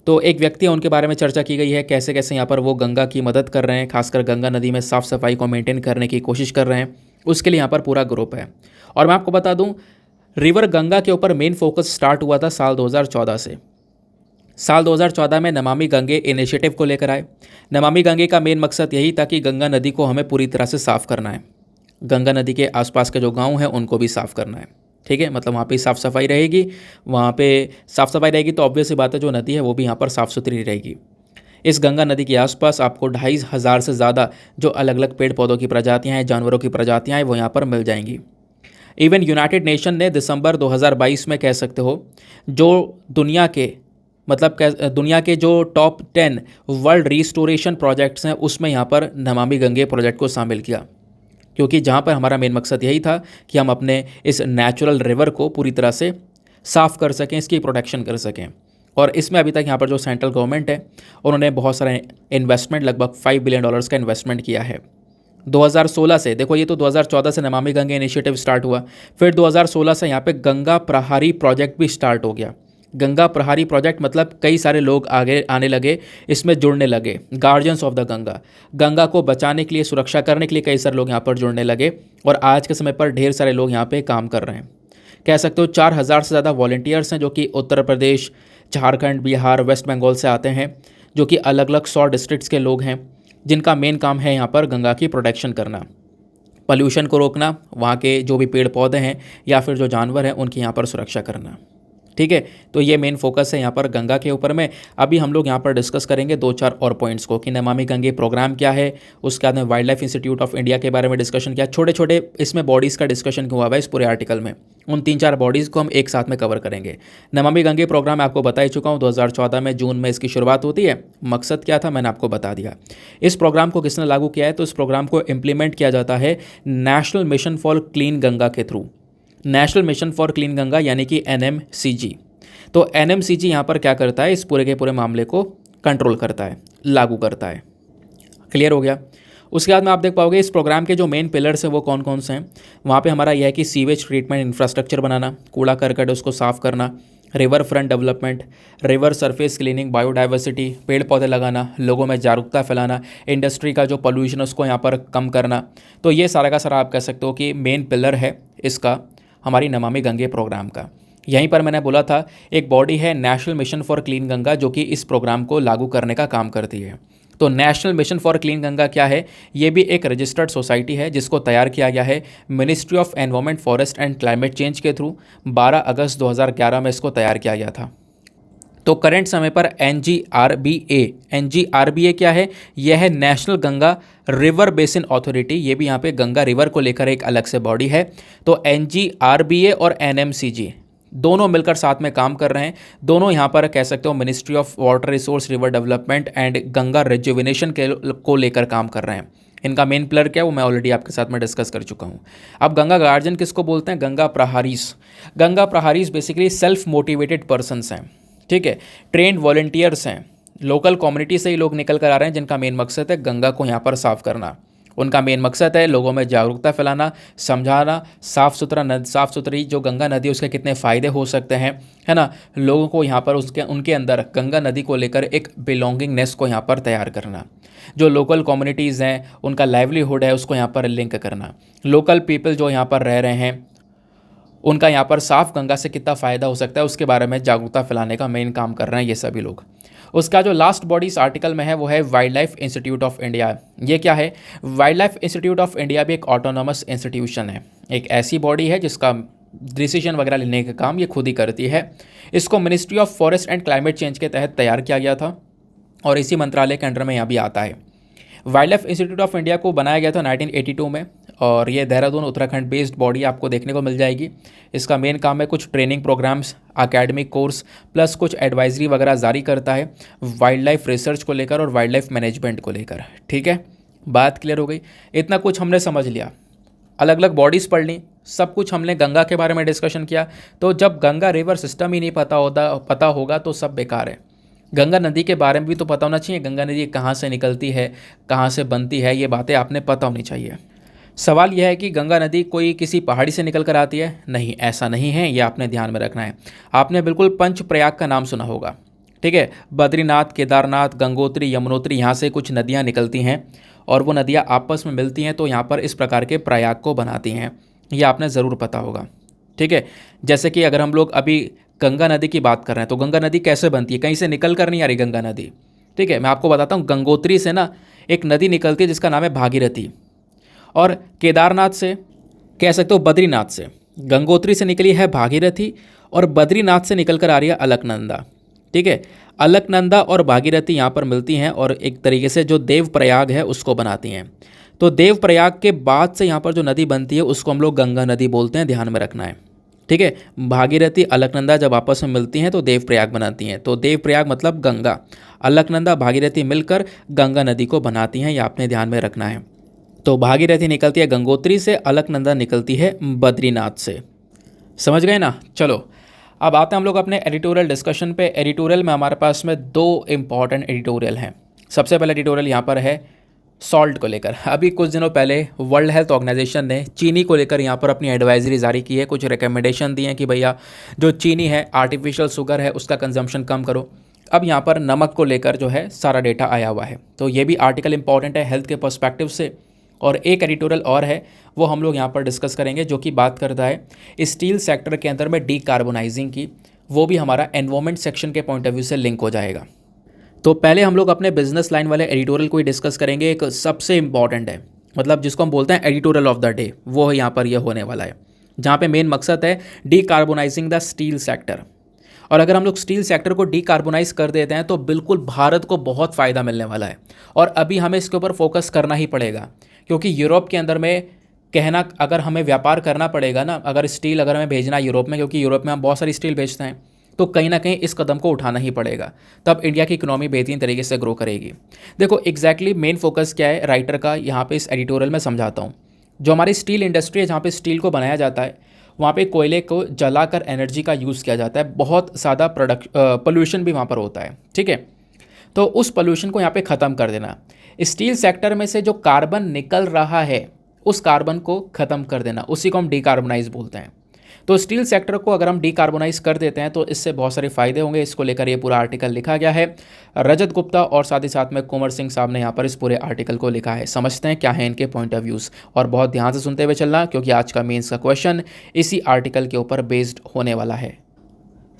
तो एक व्यक्ति है, उनके बारे में चर्चा की गई है, कैसे कैसे यहाँ पर वो गंगा की मदद कर रहे हैं, खासकर गंगा नदी में साफ़ सफाई को मेंटेन करने की कोशिश कर रहे हैं। उसके लिए यहाँ पर पूरा ग्रुप है। और मैं आपको बता दूं, रिवर गंगा के ऊपर मेन फोकस स्टार्ट हुआ था साल 2014 से। साल 2014 में नमामि गंगे इनिशिएटिव को लेकर आए। नमामि गंगे का मेन मकसद यही था कि गंगा नदी को हमें पूरी तरह से साफ़ करना है। गंगा नदी के आसपास के जो गांव हैं उनको भी साफ़ करना है। ठीक है, मतलब वहाँ पे साफ़ सफाई रहेगी, वहाँ पे साफ़ सफाई रहेगी तो ऑब्वियस सी बात है जो नदी है वो भी यहाँ पर साफ़ सुथरी रहेगी। इस गंगा नदी के आसपास आपको 2500 से ज़्यादा जो अलग अलग पेड़ पौधों की प्रजातियाँ हैं, जानवरों की प्रजातियाँ हैं, वो यहाँ पर मिल जाएंगी। इवन यूनाइटेड नेशन ने दिसंबर 2022 में, कह सकते हो, जो दुनिया के जो टॉप 10 वर्ल्ड रिस्टोरेशन प्रोजेक्ट्स हैं उसमें यहाँ पर नमामि गंगे प्रोजेक्ट को शामिल किया, क्योंकि जहाँ पर हमारा मेन मकसद यही था कि हम अपने इस नेचुरल रिवर को पूरी तरह से साफ़ कर सकें, इसकी प्रोटेक्शन कर सकें। और इसमें अभी तक यहाँ पर जो सेंट्रल गवर्नमेंट है उन्होंने बहुत सारे इन्वेस्टमेंट, लगभग $5 बिलियन का इन्वेस्टमेंट किया है 2016 से। देखो, ये तो 2014 से नमामि गंगे इनिशिएटिव स्टार्ट हुआ, फिर 2016 से यहाँ पे गंगा प्रहारी प्रोजेक्ट भी स्टार्ट हो गया। गंगा प्रहारी प्रोजेक्ट मतलब कई सारे लोग आगे आने लगे, इसमें जुड़ने लगे। Guardians of the Ganga, Ganga को बचाने के लिए, सुरक्षा करने के लिए कई सारे लोग यहाँ पर जुड़ने लगे, और आज के समय पर ढेर सारे लोग यहाँ पे काम कर रहे हैं। कह सकते हो 4000 से ज़्यादा वॉलंटियर्स हैं जो कि उत्तर प्रदेश, झारखंड, बिहार, वेस्ट बंगाल से आते हैं, जो कि अलग अलग 100 डिस्ट्रिक्ट्स के लोग हैं, जिनका मेन काम है यहाँ पर गंगा की प्रोटेक्शन करना, पॉल्यूशन को रोकना, वहाँ के जो भी पेड़ पौधे हैं या फिर जो जानवर हैं उनकी यहाँ पर सुरक्षा करना। ठीक है, तो ये मेन फोकस है यहाँ पर गंगा के ऊपर में। अभी हम लोग यहाँ पर डिस्कस करेंगे 2-4 और पॉइंट्स को कि नमामि गंगे प्रोग्राम क्या है, उसके बाद में wild life institute of India के बारे में डिस्कशन किया, छोटे छोटे इसमें बॉडीज़ का डिस्कशन हुआ है इस पूरे आर्टिकल में। उन 3-4 बॉडीज़ को हम एक साथ में कवर करेंगे। नमामि गंगे प्रोग्राम आपको बता ही चुका हूँ, 2014 में जून में इसकी शुरुआत होती है। मकसद क्या था मैंने आपको बता दिया। इस प्रोग्राम को किसने लागू किया है, तो इस प्रोग्राम को इम्प्लीमेंट किया जाता है national mission for clean Ganga के through. National mission for clean Ganga यानी कि NMCG। तो NMCG यहाँ पर क्या करता है, इस पूरे के पूरे मामले को कंट्रोल करता है, लागू करता है। क्लियर हो गया। उसके बाद में आप देख पाओगे इस प्रोग्राम के जो मेन पिलर्स हैं वो कौन कौन से हैं। वहाँ पे हमारा यह है कि सीवेज ट्रीटमेंट इंफ्रास्ट्रक्चर बनाना, कूड़ा करकट उसको साफ़ करना, river front development, river surface cleaning, biodiversity, पेड़ पौधे लगाना, लोगों में जागरूकता फैलाना, इंडस्ट्री का जो पॉल्यूशन है उसको यहाँ पर कम करना। तो ये सारा का सारा आप कह सकते हो कि मेन पिलर है इसका, हमारी नमामि गंगे प्रोग्राम का। यहीं पर मैंने बोला था एक बॉडी है national mission for clean Ganga जो कि इस प्रोग्राम को लागू करने का काम करती है। तो national mission for clean Ganga क्या है, ये भी एक रजिस्टर्ड सोसाइटी है जिसको तैयार किया गया है ministry of environment, forest and climate change के थ्रू। 12 अगस्त 2011 में इसको तैयार किया गया था। तो करंट समय पर NGRBA क्या है, यह है national Ganga river basin authority. ये भी यहाँ पे गंगा रिवर को लेकर एक अलग से बॉडी है। तो NGRBA और NMCG दोनों मिलकर साथ में काम कर रहे हैं। दोनों यहाँ पर कह सकते हो ministry of water resource, river development and Ganga rejuvenation को लेकर काम कर रहे हैं। इनका मेन पिलर क्या है वो मैं ऑलरेडी आपके साथ में डिस्कस कर चुका हूँ। अब गंगा गार्जियन किसको बोलते हैं, Ganga Praharis. Ganga Praharis basically self motivated persons हैं, ठीक है, ट्रेंड वॉलंटियर्स हैं, लोकल कम्युनिटी से ही लोग निकल कर आ रहे हैं जिनका मेन मकसद है गंगा को यहाँ पर साफ़ करना। उनका मेन मकसद है लोगों में जागरूकता फैलाना, समझाना, साफ़ सुथरी जो गंगा नदी उसके कितने फ़ायदे हो सकते हैं, है ना, लोगों को यहाँ पर उनके अंदर गंगा नदी को लेकर एक बिलोंगिंगनेस को यहाँ पर तैयार करना। जो लोकल कम्युनिटीज़ हैं उनका लाइवलीहुड है उसको यहाँ पर लिंक करना। लोकल पीपल जो यहाँ पर रह रहे हैं उनका यहाँ पर साफ़ गंगा से कितना फ़ायदा हो सकता है उसके बारे में जागरूकता फैलाने का मेन काम कर रहे हैं ये सभी लोग। उसका जो लास्ट बॉडी इस आर्टिकल में है वो है wild life institute of India. ये क्या है, wild life institute of India भी एक ऑटोनॉमस इंस्टीट्यूशन है, एक ऐसी बॉडी है जिसका डिसीजन वगैरह लेने का काम ये खुद ही करती है। इसको ministry of forest and climate change के तहत तैयार किया गया था और इसी मंत्रालय के अंडर में यहाँ भी आता है। Wild life institute of India को बनाया गया था 1982 में और ये देहरादून उत्तराखंड बेस्ड बॉडी आपको देखने को मिल जाएगी। इसका मेन काम है कुछ training programmes, academic course plus कुछ एडवाइजरी वगैरह जारी करता है वाइल्ड लाइफ रिसर्च को लेकर और वाइल्ड लाइफ मैनेजमेंट को लेकर। ठीक है, बात क्लियर हो गई। इतना कुछ हमने समझ लिया, अलग अलग बॉडीज़ पढ़ ली, सब कुछ हमने गंगा के बारे में डिस्कशन किया। तो जब गंगा रिवर सिस्टम ही नहीं पता होगा तो सब बेकार है। गंगा नदी के बारे में भी तो पता होना चाहिए, गंगा नदी कहाँ से निकलती है, कहाँ से बनती है, ये बातें आपने पता होनी चाहिए। सवाल यह है कि गंगा नदी कोई किसी पहाड़ी से निकल कर आती है? नहीं, ऐसा नहीं है, ये आपने ध्यान में रखना है। आपने बिल्कुल पंच प्रयाग का नाम सुना होगा, ठीक है, बद्रीनाथ, केदारनाथ, गंगोत्री, यमुनोत्री, यहाँ से कुछ नदियाँ निकलती हैं और वो नदियाँ आपस में मिलती हैं तो यहाँ पर इस प्रकार के प्रयाग को बनाती हैं। ये आपने ज़रूर पता होगा, ठीक है। जैसे कि अगर हम लोग अभी गंगा नदी की बात कर रहे हैं तो गंगा नदी कैसे बनती है, कहीं से निकल कर नहीं आ रही गंगा नदी, ठीक है। मैं आपको बताता हूँ, गंगोत्री से ना एक नदी निकलती है जिसका नाम है भागीरथी, और केदारनाथ से, कह सकते हो बद्रीनाथ से। गंगोत्री से निकली है भागीरथी और बद्रीनाथ से निकल कर आ रही है अलकनंदा, ठीक है। अलकनंदा और भागीरथी यहाँ पर मिलती हैं और एक तरीके से जो देवप्रयाग है उसको बनाती हैं। तो देवप्रयाग के बाद से यहाँ पर जो नदी बनती है उसको हम लोग गंगा नदी बोलते हैं, ध्यान में रखना है, ठीक है। भागीरथी अलकनंदा जब आपस में मिलती हैं तो देवप्रयाग बनाती हैं। तो देवप्रयाग मतलब गंगा, अलकनंदा भागीरथी मिलकर गंगा नदी को बनाती हैं, ये आपने ध्यान में रखना है। तो भागीरथी निकलती है गंगोत्री से, अलकनंदा निकलती है बद्रीनाथ से। समझ गए ना। चलो अब आते हैं हम लोग अपने एडिटोरियल डिस्कशन पे। एडिटोरियल में हमारे पास में दो इम्पॉर्टेंट एडिटोरियल हैं। सबसे पहला एडिटोरियल यहाँ पर है सॉल्ट को लेकर। अभी कुछ दिनों पहले वर्ल्ड हेल्थ ऑर्गेनाइजेशन ने चीनी को लेकर यहाँ पर अपनी एडवाइजरी जारी की है, कुछ रिकमेंडेशन दिए हैं कि भैया जो चीनी है, आर्टिफिशियल शुगर है, उसका कंजम्पशन कम करो। अब यहाँ पर नमक को लेकर जो है सारा डेटा आया हुआ है, तो ये भी आर्टिकल इंपॉर्टेंट है हेल्थ के पर्सपेक्टिव से। और एक एडिटोरियल और है वो हम लोग यहाँ पर डिस्कस करेंगे जो कि बात करता है स्टील सेक्टर के अंदर में डीकार्बोनाइजिंग की, वो भी हमारा एनवायरमेंट सेक्शन के पॉइंट ऑफ व्यू से लिंक हो जाएगा। तो पहले हम लोग अपने बिजनेस लाइन वाले एडिटोरियल को ही डिस्कस करेंगे। एक सबसे इंपॉर्टेंट है, मतलब जिसको हम बोलते हैं एडिटोरियल ऑफ द डे, वो यहाँ पर यह होने वाला है, जहाँ पे मेन मकसद है डीकार्बोनाइजिंग द स्टील सेक्टर। और अगर हम लोग स्टील सेक्टर को डीकार्बोनाइज कर देते हैं तो बिल्कुल भारत को बहुत फ़ायदा मिलने वाला है। और अभी हमें इसके ऊपर फोकस करना ही पड़ेगा, क्योंकि यूरोप के अंदर में कहना, अगर हमें व्यापार करना पड़ेगा ना, अगर स्टील अगर हमें भेजना यूरोप में, क्योंकि यूरोप में हम बहुत सारी स्टील बेचते हैं, तो कहीं ना कहीं इस कदम को उठाना ही पड़ेगा, तब इंडिया की इकोनॉमी बेहतरीन तरीके से ग्रो करेगी। देखो एग्जैक्टली मेन फोकस क्या है राइटर का, यहाँ पे इस एडिटोरियल में समझाता हूँ। जो हमारी स्टील इंडस्ट्री है, जहाँ पे स्टील को बनाया जाता है, वहाँ पे कोयले को जलाकर एनर्जी का यूज़ किया जाता है, बहुत ज़्यादा पोल्यूशन भी वहाँ पर होता है। ठीक है, तो उस पोल्यूशन को यहाँ पे ख़त्म कर देना। स्टील सेक्टर में से जो कार्बन निकल रहा है उस कार्बन को ख़त्म कर देना, उसी को हम डीकार्बोनाइज बोलते हैं। तो स्टील सेक्टर को अगर हम डीकार्बोनाइज कर देते हैं तो इससे बहुत सारे फ़ायदे होंगे। इसको लेकर ये पूरा आर्टिकल लिखा गया है रजत गुप्ता और साथ ही साथ में कुंवर सिंह साहब ने यहाँ पर इस पूरे आर्टिकल को लिखा है। समझते हैं क्या है इनके पॉइंट ऑफ व्यूज़, और बहुत ध्यान से सुनते हुए चलना क्योंकि आज का मेंस का क्वेश्चन इसी आर्टिकल के ऊपर बेस्ड होने वाला है।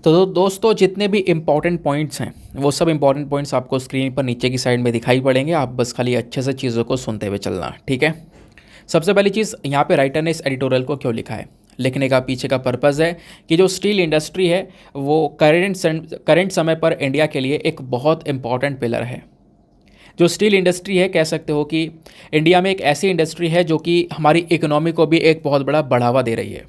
तो दोस्तों जितने भी इंपॉर्टेंट पॉइंट्स हैं वो सब इंपॉर्टेंट पॉइंट्स आपको स्क्रीन पर नीचे की साइड में दिखाई पड़ेंगे, आप बस खाली अच्छे से चीज़ों को सुनते हुए चलना। ठीक है, सबसे पहली चीज़ यहाँ पे राइटर ने इस एडिटोरियल को क्यों लिखा है, लिखने का पीछे का पर्पज़ है कि जो स्टील इंडस्ट्री है वो करंट समय पर इंडिया के लिए एक बहुत इंपॉर्टेंट पिलर है। जो स्टील इंडस्ट्री है, कह सकते हो कि इंडिया में एक ऐसी इंडस्ट्री है जो कि हमारी इकोनॉमी को भी एक बहुत बड़ा बढ़ावा दे रही है।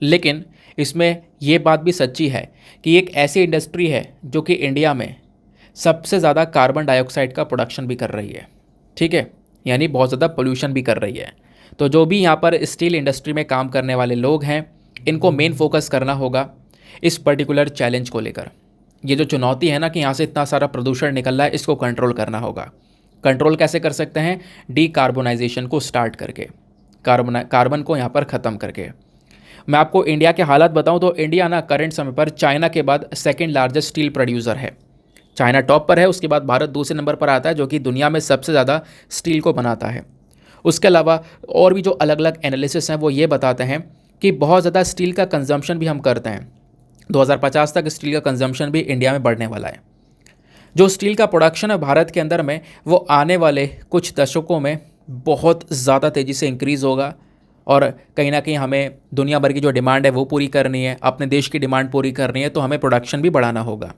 लेकिन इसमें ये बात भी सच्ची है कि एक ऐसी इंडस्ट्री है जो कि इंडिया में सबसे ज़्यादा कार्बन डाइऑक्साइड का प्रोडक्शन भी कर रही है। ठीक है, यानी बहुत ज़्यादा पोल्यूशन भी कर रही है। तो जो भी यहाँ पर स्टील इंडस्ट्री में काम करने वाले लोग हैं, इनको मेन फोकस करना होगा इस पर्टिकुलर चैलेंज को लेकर। ये जो चुनौती है ना कि यहाँ से इतना सारा प्रदूषण निकल रहा है, इसको कंट्रोल करना होगा। कंट्रोल कैसे कर सकते हैं? डीकार्बोनाइजेशन को स्टार्ट करके, कार्बन को यहाँ पर ख़त्म करके। मैं आपको इंडिया के हालात बताऊं तो इंडिया ना करंट समय पर चाइना के बाद सेकंड लार्जेस्ट स्टील प्रोड्यूसर है। चाइना टॉप पर है, उसके बाद भारत दूसरे नंबर पर आता है जो कि दुनिया में सबसे ज़्यादा स्टील को बनाता है। उसके अलावा और भी जो अलग अलग एनालिसिस हैं वो ये बताते हैं कि बहुत ज़्यादा स्टील का कंजम्पशन भी हम करते हैं। 2050 तक स्टील का कंजम्पशन भी इंडिया में बढ़ने वाला है। जो स्टील का प्रोडक्शन है भारत के अंदर में, वो आने वाले कुछ दशकों में बहुत ज़्यादा तेज़ी से इंक्रीज़ होगा और कहीं ना कहीं हमें दुनिया भर की जो डिमांड है वो पूरी करनी है, अपने देश की डिमांड पूरी करनी है, तो हमें प्रोडक्शन भी बढ़ाना होगा।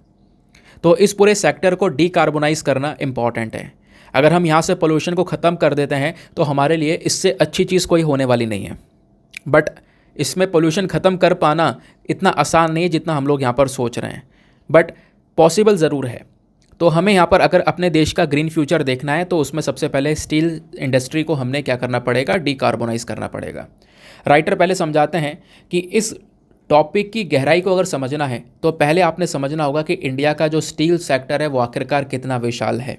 तो इस पूरे सेक्टर को डीकार्बोनाइज करना इम्पॉर्टेंट है। अगर हम यहाँ से पोल्यूशन को ख़त्म कर देते हैं तो हमारे लिए इससे अच्छी चीज़ कोई होने वाली नहीं है। बट इसमें पोल्यूशन ख़त्म कर पाना इतना आसान नहीं है जितना हम लोग यहाँ पर सोच रहे हैं, बट पॉसिबल ज़रूर है। तो हमें यहाँ पर अगर अपने देश का ग्रीन फ्यूचर देखना है तो उसमें सबसे पहले स्टील इंडस्ट्री को हमने क्या करना पड़ेगा? डीकार्बोनाइज करना पड़ेगा। राइटर पहले समझाते हैं कि इस टॉपिक की गहराई को अगर समझना है तो पहले आपने समझना होगा कि इंडिया का जो स्टील सेक्टर है वो आखिरकार कितना विशाल है।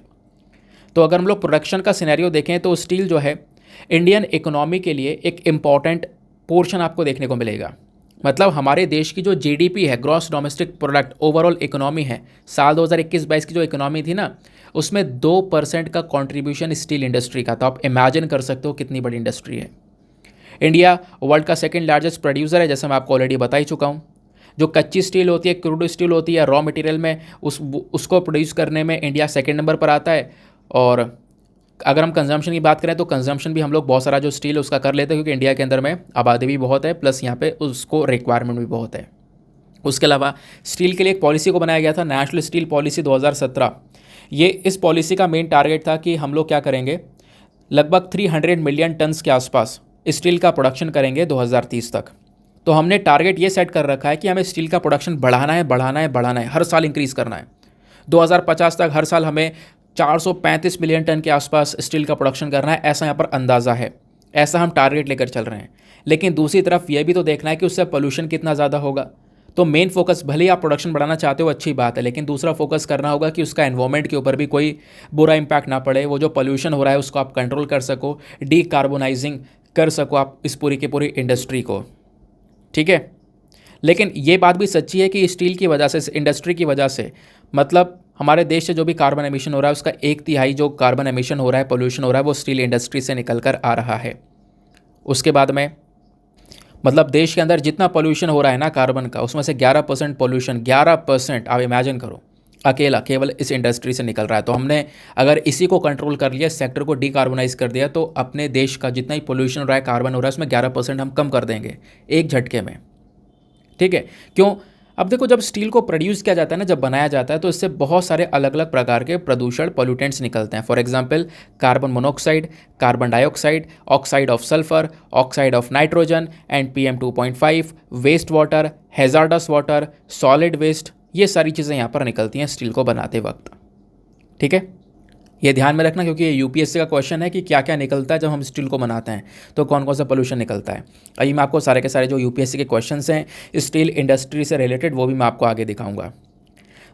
तो अगर हम लोग प्रोडक्शन का सिनेरियो देखें तो स्टील जो है इंडियन इकोनॉमी के लिए एक इम्पॉर्टेंट पोर्शन आपको देखने को मिलेगा। मतलब हमारे देश की जो जीडीपी है, gross domestic product, overall economy है, साल 2021-22 की जो इकोनॉमी थी ना, उसमें 2% का कंट्रीब्यूशन स्टील इंडस्ट्री का था। आप इमेजिन कर सकते हो कितनी बड़ी इंडस्ट्री है। इंडिया वर्ल्ड का सेकंड लार्जेस्ट प्रोड्यूसर है, जैसे मैं आपको ऑलरेडी बता ही चुका हूँ। जो कच्ची स्टील होती है, क्रूड स्टील होती है, रॉ मटेरियल में उसको प्रोड्यूस करने में इंडिया सेकेंड नंबर पर आता है। और अगर हम कंजम्पशन की बात करें तो कंजम्पशन भी हम लोग बहुत सारा जो स्टील उसका कर लेते हैं क्योंकि इंडिया के अंदर में आबादी भी बहुत है, प्लस यहाँ पे उसको रिक्वायरमेंट भी बहुत है। उसके अलावा स्टील के लिए एक पॉलिसी को बनाया गया था, नेशनल स्टील पॉलिसी 2017। ये इस पॉलिसी का मेन टारगेट था कि हम लोग क्या करेंगे, लगभग 300 मिलियन टन्स के आसपास स्टील का प्रोडक्शन करेंगे 2030 तक। तो हमने टारगेट ये सेट कर रखा है कि हमें स्टील का प्रोडक्शन बढ़ाना है, हर साल इंक्रीज़ करना है। 2050 तक हर साल हमें 435 मिलियन टन के आसपास स्टील का प्रोडक्शन करना है, ऐसा यहाँ पर अंदाज़ा है, ऐसा हम टारगेट लेकर चल रहे हैं। लेकिन दूसरी तरफ यह भी तो देखना है कि उससे पोल्यूशन कितना ज़्यादा होगा। तो मेन फोकस, भले ही आप प्रोडक्शन बढ़ाना चाहते हो अच्छी बात है, लेकिन दूसरा फोकस करना होगा कि उसका एनवायरनमेंट के ऊपर भी कोई बुरा इंपैक्ट ना पड़े। वो जो पोल्यूशन हो रहा है उसको आप कंट्रोल कर सको, डीकार्बोनाइजिंग कर सको आप इस पूरी की पूरी इंडस्ट्री को। ठीक है, लेकिन ये बात भी सच्ची है कि स्टील की वजह से, इस इंडस्ट्री की वजह से, मतलब हमारे देश से जो भी कार्बन एमिशन हो रहा है उसका 1/3 जो कार्बन एमिशन हो रहा है, पोल्यूशन हो रहा है, वो स्टील इंडस्ट्री से निकल कर आ रहा है। उसके बाद में मतलब देश के अंदर जितना पोल्यूशन हो रहा है ना कार्बन का, उसमें से 11% पोल्यूशन, 11% आप इमेजिन करो, अकेला केवल इस इंडस्ट्री से निकल रहा है। तो हमने अगर इसी को कंट्रोल कर लिया, सेक्टर को डीकार्बोनाइज कर दिया, तो अपने देश का जितना ही पोल्यूशन हो रहा है, कार्बन हो रहा है, उसमें 11% हम कम कर देंगे एक झटके में। ठीक है, क्यों? अब देखो, जब स्टील को प्रोड्यूस किया जाता है ना, जब बनाया जाता है, तो इससे बहुत सारे अलग अलग प्रकार के प्रदूषण, पोल्यूटेंट्स निकलते हैं। For example carbon monoxide, carbon dioxide, oxide of sulphur, oxide of nitrogen and PM2.5, waste water, hazardous water, solid waste, ये सारी चीज़ें यहाँ पर निकलती हैं स्टील को बनाते वक्त। ठीक है, ये ध्यान में रखना, क्योंकि ये यूपीएससी का क्वेश्चन है कि क्या क्या निकलता है जब हम स्टील को बनाते हैं, तो कौन कौन सा पोल्यूशन निकलता है। अभी मैं आपको सारे के सारे जो यूपीएससी के क्वेश्चंस हैं स्टील इंडस्ट्री से रिलेटेड वो भी मैं आपको आगे दिखाऊंगा।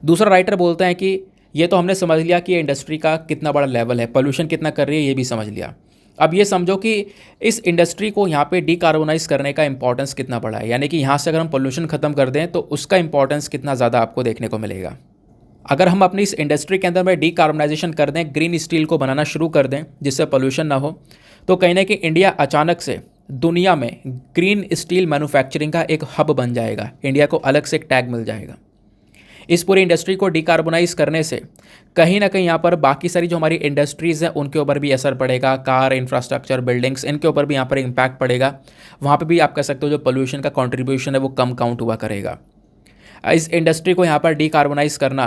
दूसरा राइटर बोलते हैं कि ये तो हमने समझ लिया कि इंडस्ट्री का कितना बड़ा लेवल है, पोल्यूशन कितना कर रही है, ये भी समझ लिया। अब ये समझो कि इस इंडस्ट्री को यहाँ पे डीकार्बोनाइज करने का इंपॉर्टेंस कितना बड़ा है, यानी कि यहाँ से अगर हम पोल्यूशन खत्म कर दें तो उसका इंपॉर्टेंस कितना ज़्यादा आपको देखने को मिलेगा। अगर हम अपनी इस इंडस्ट्री के अंदर में डीकार्बोनाइजेशन कर दें, ग्रीन स्टील को बनाना शुरू कर दें जिससे पोल्यूशन ना हो, तो कहीं ना कहीं इंडिया अचानक से दुनिया में ग्रीन स्टील मैन्युफैक्चरिंग का एक हब बन जाएगा। इंडिया को अलग से एक टैग मिल जाएगा। इस पूरी इंडस्ट्री को डीकार्बोनाइज करने से कहीं ना कहीं यहाँ पर बाकी सारी जो हमारी इंडस्ट्रीज़ हैं उनके ऊपर भी असर पड़ेगा। कार, इंफ्रास्ट्रक्चर, बिल्डिंग्स, इनके ऊपर भी यहाँ पर इम्पैक्ट पड़ेगा। वहाँ पे भी आप कह सकते हो जो पोल्यूशन का कंट्रीब्यूशन है वो कम काउंट हुआ करेगा। इस इंडस्ट्री को यहाँ पर डीकार्बोनाइज करना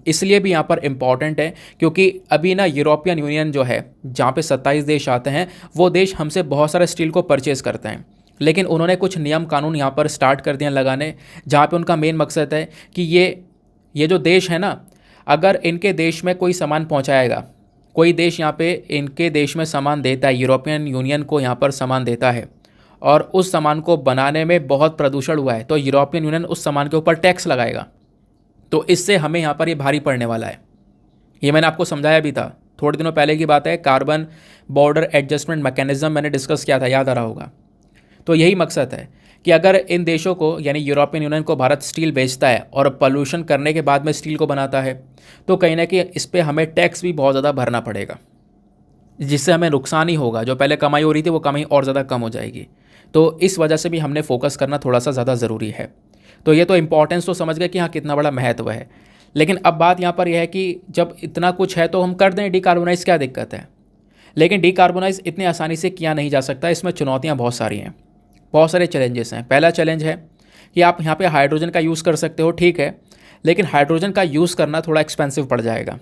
इसलिए भी यहाँ पर इम्पॉर्टेंट है क्योंकि अभी ना यूरोपियन यूनियन जो है, जहाँ पे 27 देश आते हैं, वो देश हमसे बहुत सारे स्टील को परचेज करते हैं, लेकिन उन्होंने कुछ नियम कानून यहाँ पर स्टार्ट कर दिए लगाने, जहाँ पे उनका मेन मकसद है कि ये जो देश है ना, अगर इनके देश में कोई सामान पहुँचाएगा, कोई देश यहाँ पे इनके देश में सामान देता है, यूरोपियन यूनियन को यहाँ पर सामान देता है और उस सामान को बनाने में बहुत प्रदूषण हुआ है, तो यूरोपियन यूनियन उस सामान के ऊपर टैक्स लगाएगा। तो इससे हमें यहाँ पर ये भारी पड़ने वाला है। ये मैंने आपको समझाया भी था, थोड़े दिनों पहले की बात है। कार्बन बॉर्डर एडजस्टमेंट मैकेनिज्म मैंने डिस्कस किया था, याद आ रहा होगा। तो यही मकसद है कि अगर इन देशों को यानी यूरोपियन यूनियन को भारत स्टील बेचता है और पोल्यूशन करने के बाद में स्टील को बनाता है, तो कहीं ना कहीं इस पर हमें टैक्स भी बहुत ज़्यादा भरना पड़ेगा, जिससे हमें नुकसान ही होगा। जो पहले कमाई हो रही थी वो कमाई और ज़्यादा कम हो जाएगी। तो इस वजह से भी हमने फोकस करना थोड़ा सा ज़्यादा ज़रूरी है। तो ये तो इंपॉर्टेंस तो समझ गए कि हाँ कितना बड़ा महत्व है। लेकिन अब बात यहाँ पर यह है कि जब इतना कुछ है तो हम कर दें डीकार्बोनाइज, क्या दिक्कत है। लेकिन डीकार्बोनाइज इतनी आसानी से किया नहीं जा सकता, इसमें चुनौतियाँ बहुत सारी हैं, बहुत सारे चैलेंजेस हैं। पहला चैलेंज है कि आप यहाँ पे हाइड्रोजन का यूज़ कर सकते हो, ठीक है, लेकिन हाइड्रोजन का यूज़ करना थोड़ा एक्सपेंसिव पड़ जाएगा।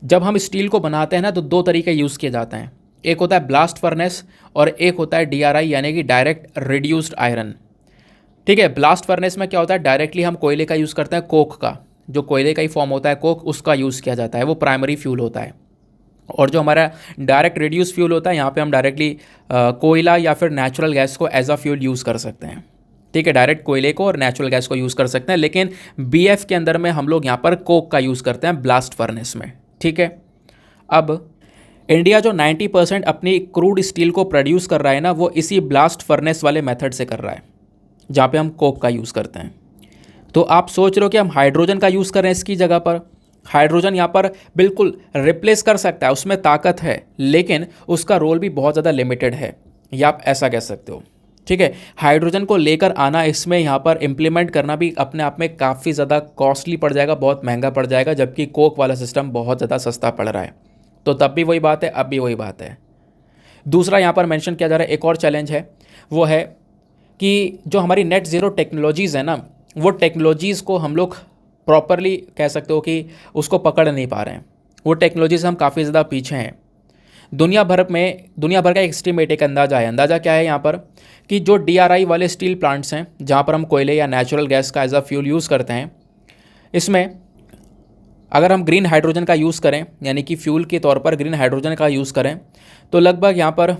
जब हम स्टील को बनाते हैं ना तो दो तरीके यूज़ किए जाते हैं, एक होता है ब्लास्ट फर्नेस और एक होता है डीआरआई यानी कि डायरेक्ट रिड्यूस्ड आयरन। ठीक है, ब्लास्ट फर्नेस में क्या होता है, डायरेक्टली हम कोयले का यूज़ करते हैं, कोक का, जो कोयले का ही फॉर्म होता है कोक, उसका यूज़ किया जाता है, वो प्राइमरी फ्यूल होता है। और जो हमारा डायरेक्ट रिड्यूस फ्यूल होता है, यहाँ पे हम डायरेक्टली कोयला या फिर नेचुरल गैस को एज अ फ्यूल यूज़ कर सकते हैं। ठीक है, डायरेक्ट कोयले को और नेचुरल गैस को यूज़ कर सकते हैं, लेकिन बीएफ के अंदर में हम लोग यहाँ पर कोक का यूज़ करते हैं ब्लास्ट फर्नेस में। ठीक है, अब इंडिया जो 90% अपनी क्रूड स्टील को प्रोड्यूस कर रहा है ना, वो इसी ब्लास्ट फर्नेस वाले मेथड से कर रहा है, जहाँ पे हम कोक का यूज़ करते हैं। तो आप सोच रहे हो कि हम हाइड्रोजन का यूज़ करें इसकी जगह पर। हाइड्रोजन यहाँ पर बिल्कुल रिप्लेस कर सकता है, उसमें ताकत है, लेकिन उसका रोल भी बहुत ज़्यादा लिमिटेड है, या आप ऐसा कह सकते हो। ठीक है, हाइड्रोजन को लेकर आना, इसमें यहाँ पर इम्प्लीमेंट करना भी अपने आप में काफ़ी ज़्यादा कॉस्टली पड़ जाएगा, बहुत महंगा पड़ जाएगा, जबकि कोक वाला सिस्टम बहुत ज़्यादा सस्ता पड़ रहा है। तो तब भी वही बात है, अब भी वही बात है। दूसरा यहाँ पर मेंशन किया जा रहा है, एक और चैलेंज है, वो है कि जो हमारी नेट ज़ीरो टेक्नोलॉजीज़ है ना, वो टेक्नोलॉजीज़ को हम लोग प्रॉपरली कह सकते हो कि उसको पकड़ नहीं पा रहे हैं। वो टेक्नोलॉजी से हम काफ़ी ज़्यादा पीछे हैं। दुनिया भर का एक एस्टीमेट, एक अंदाज़ा है। अंदाज़ा क्या है यहाँ पर कि जो डीआरआई वाले स्टील प्लांट्स हैं, जहाँ पर हम कोयले या नेचुरल गैस का एज अ फ्यूल यूज़ करते हैं, इसमें अगर हम ग्रीन हाइड्रोजन का यूज़ करें, यानी कि फ्यूल के तौर पर ग्रीन हाइड्रोजन का यूज़ करें, तो लगभग यहाँ पर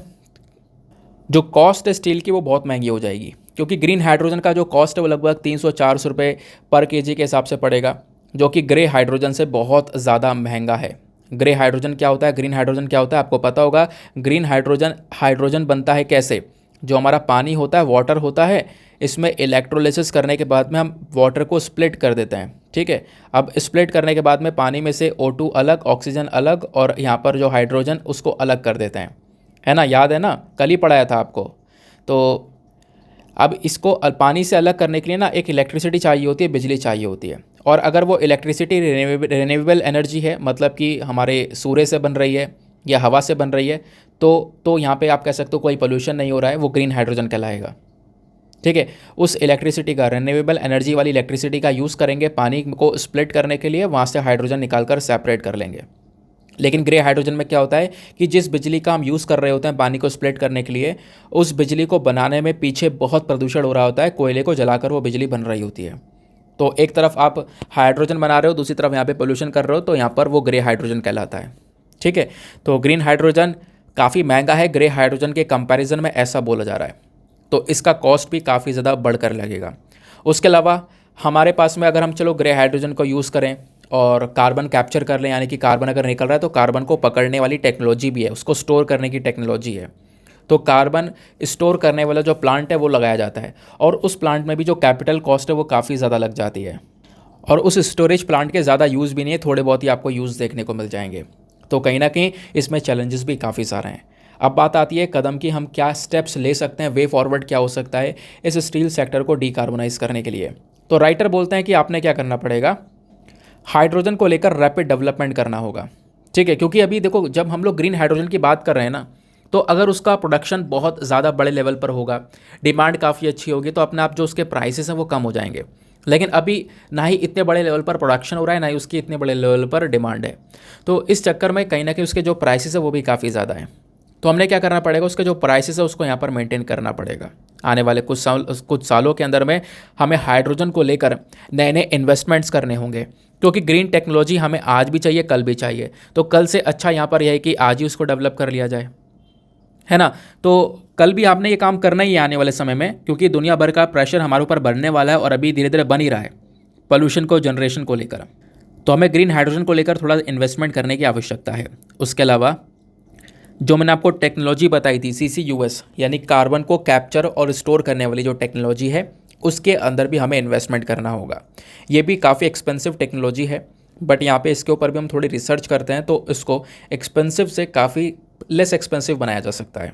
जो कॉस्ट है स्टील की वो बहुत महंगी हो जाएगी, क्योंकि ग्रीन हाइड्रोजन का जो कॉस्ट है वो लगभग 300-400 रुपये पर केजी के हिसाब से पड़ेगा, जो कि ग्रे हाइड्रोजन से बहुत ज़्यादा महंगा है। ग्रे हाइड्रोजन क्या होता है, ग्रीन हाइड्रोजन क्या होता है, आपको पता होगा। ग्रीन हाइड्रोजन बनता है कैसे, जो हमारा पानी होता है, वाटर होता है, इसमें इलेक्ट्रोलिसिस करने के बाद में हम वाटर को स्प्लिट कर देते हैं। ठीक है, अब स्प्लिट करने के बाद में पानी में से O2 अलग, ऑक्सीजन अलग, और यहाँ पर जो हाइड्रोजन उसको अलग कर देते हैं, है ना, याद है ना, कल ही पढ़ाया था आपको। तो अब इसको पानी से अलग करने के लिए ना एक इलेक्ट्रिसिटी चाहिए होती है, बिजली चाहिए होती है। और अगर वो इलेक्ट्रिसिटी रिन्यूएबल एनर्जी है, मतलब कि हमारे सूर्य से बन रही है या हवा से बन रही है, तो यहाँ पे आप कह सकते हो कोई पोल्यूशन नहीं हो रहा है, वो ग्रीन हाइड्रोजन कहलाएगा। ठीक है, उस इलेक्ट्रिसिटी का, रिन्यूएबल एनर्जी वाली इलेक्ट्रिसिटी का यूज़ करेंगे पानी को स्प्लिट करने के लिए, वहाँ से हाइड्रोजन निकाल कर सेपरेट कर लेंगे। लेकिन ग्रे हाइड्रोजन में क्या होता है कि जिस बिजली का हम यूज़ कर रहे होते हैं पानी को स्प्लिट करने के लिए, उस बिजली को बनाने में पीछे बहुत प्रदूषण हो रहा होता है, कोयले को जलाकर वो बिजली बन रही होती है। तो एक तरफ आप हाइड्रोजन बना रहे हो, दूसरी तरफ यहाँ पे पोल्यूशन कर रहे हो, तो यहाँ पर वो ग्रे हाइड्रोजन कहलाता है। ठीक है, तो ग्रीन हाइड्रोजन काफ़ी महंगा है ग्रे हाइड्रोजन के कंपैरिजन में, ऐसा बोला जा रहा है। तो इसका कॉस्ट भी काफ़ी ज़्यादा बढ़कर लगेगा। उसके अलावा हमारे पास में अगर हम चलो ग्रे हाइड्रोजन को यूज़ करें और कार्बन कैप्चर कर लें, यानी कि कार्बन अगर निकल रहा है तो कार्बन को पकड़ने वाली टेक्नोलॉजी भी है, उसको स्टोर करने की टेक्नोलॉजी है। तो कार्बन स्टोर करने वाला जो प्लांट है वो लगाया जाता है, और उस प्लांट में भी जो कैपिटल कॉस्ट है वो काफ़ी ज़्यादा लग जाती है, और उस स्टोरेज प्लांट के ज़्यादा यूज़ भी नहीं है, थोड़े बहुत ही आपको यूज़ देखने को मिल जाएंगे। तो कहीं ना कहीं इसमें चैलेंजेस भी काफ़ी सारे हैं। अब बात आती है कदम की, हम क्या स्टेप्स ले सकते हैं, वे फॉरवर्ड क्या हो सकता है इस स्टील सेक्टर को डीकार्बोनाइज करने के लिए। तो राइटर बोलते हैं कि आपने क्या करना पड़ेगा, हाइड्रोजन को लेकर रैपिड डेवलपमेंट करना होगा। ठीक है, क्योंकि अभी देखो जब हम लोग ग्रीन हाइड्रोजन की बात कर रहे हैं ना, तो अगर उसका प्रोडक्शन बहुत ज़्यादा बड़े लेवल पर होगा, डिमांड काफ़ी अच्छी होगी, तो अपने आप जो उसके प्राइसेस हैं वो कम हो जाएंगे। लेकिन अभी ना ही इतने बड़े लेवल पर प्रोडक्शन हो रहा है, ना ही उसकी इतने बड़े लेवल पर डिमांड है। तो इस चक्कर में कहीं ना कहीं उसके जो प्राइसेस है वो भी काफ़ी ज़्यादा हैं। तो हमने क्या करना पड़ेगा, उसके जो प्राइसेस है उसको यहाँ पर मेंटेन करना पड़ेगा। आने वाले कुछ सालों के अंदर में हमें हाइड्रोजन को लेकर नए नए इन्वेस्टमेंट्स करने होंगे, क्योंकि ग्रीन टेक्नोलॉजी हमें आज भी चाहिए, कल भी चाहिए। तो कल से अच्छा यहाँ पर यह है कि आज ही उसको डेवलप कर लिया जाए, है ना। तो कल भी आपने ये काम करना ही है आने वाले समय में, क्योंकि दुनिया भर का प्रेशर हमारे ऊपर बढ़ने वाला है और अभी धीरे धीरे बन ही रहा है पोल्यूशन को, जनरेशन को लेकर। तो हमें ग्रीन हाइड्रोजन को लेकर थोड़ा इन्वेस्टमेंट करने की आवश्यकता है। उसके अलावा जो मैंने आपको टेक्नोलॉजी बताई थी CCUS, यानी कार्बन को कैप्चर और स्टोर करने वाली जो टेक्नोलॉजी है, उसके अंदर भी हमें इन्वेस्टमेंट करना होगा। ये भी काफ़ी एक्सपेंसिव टेक्नोलॉजी है, बट यहाँ पे इसके ऊपर भी हम थोड़ी रिसर्च करते हैं तो इसको एक्सपेंसिव से काफ़ी लेस एक्सपेंसिव बनाया जा सकता है।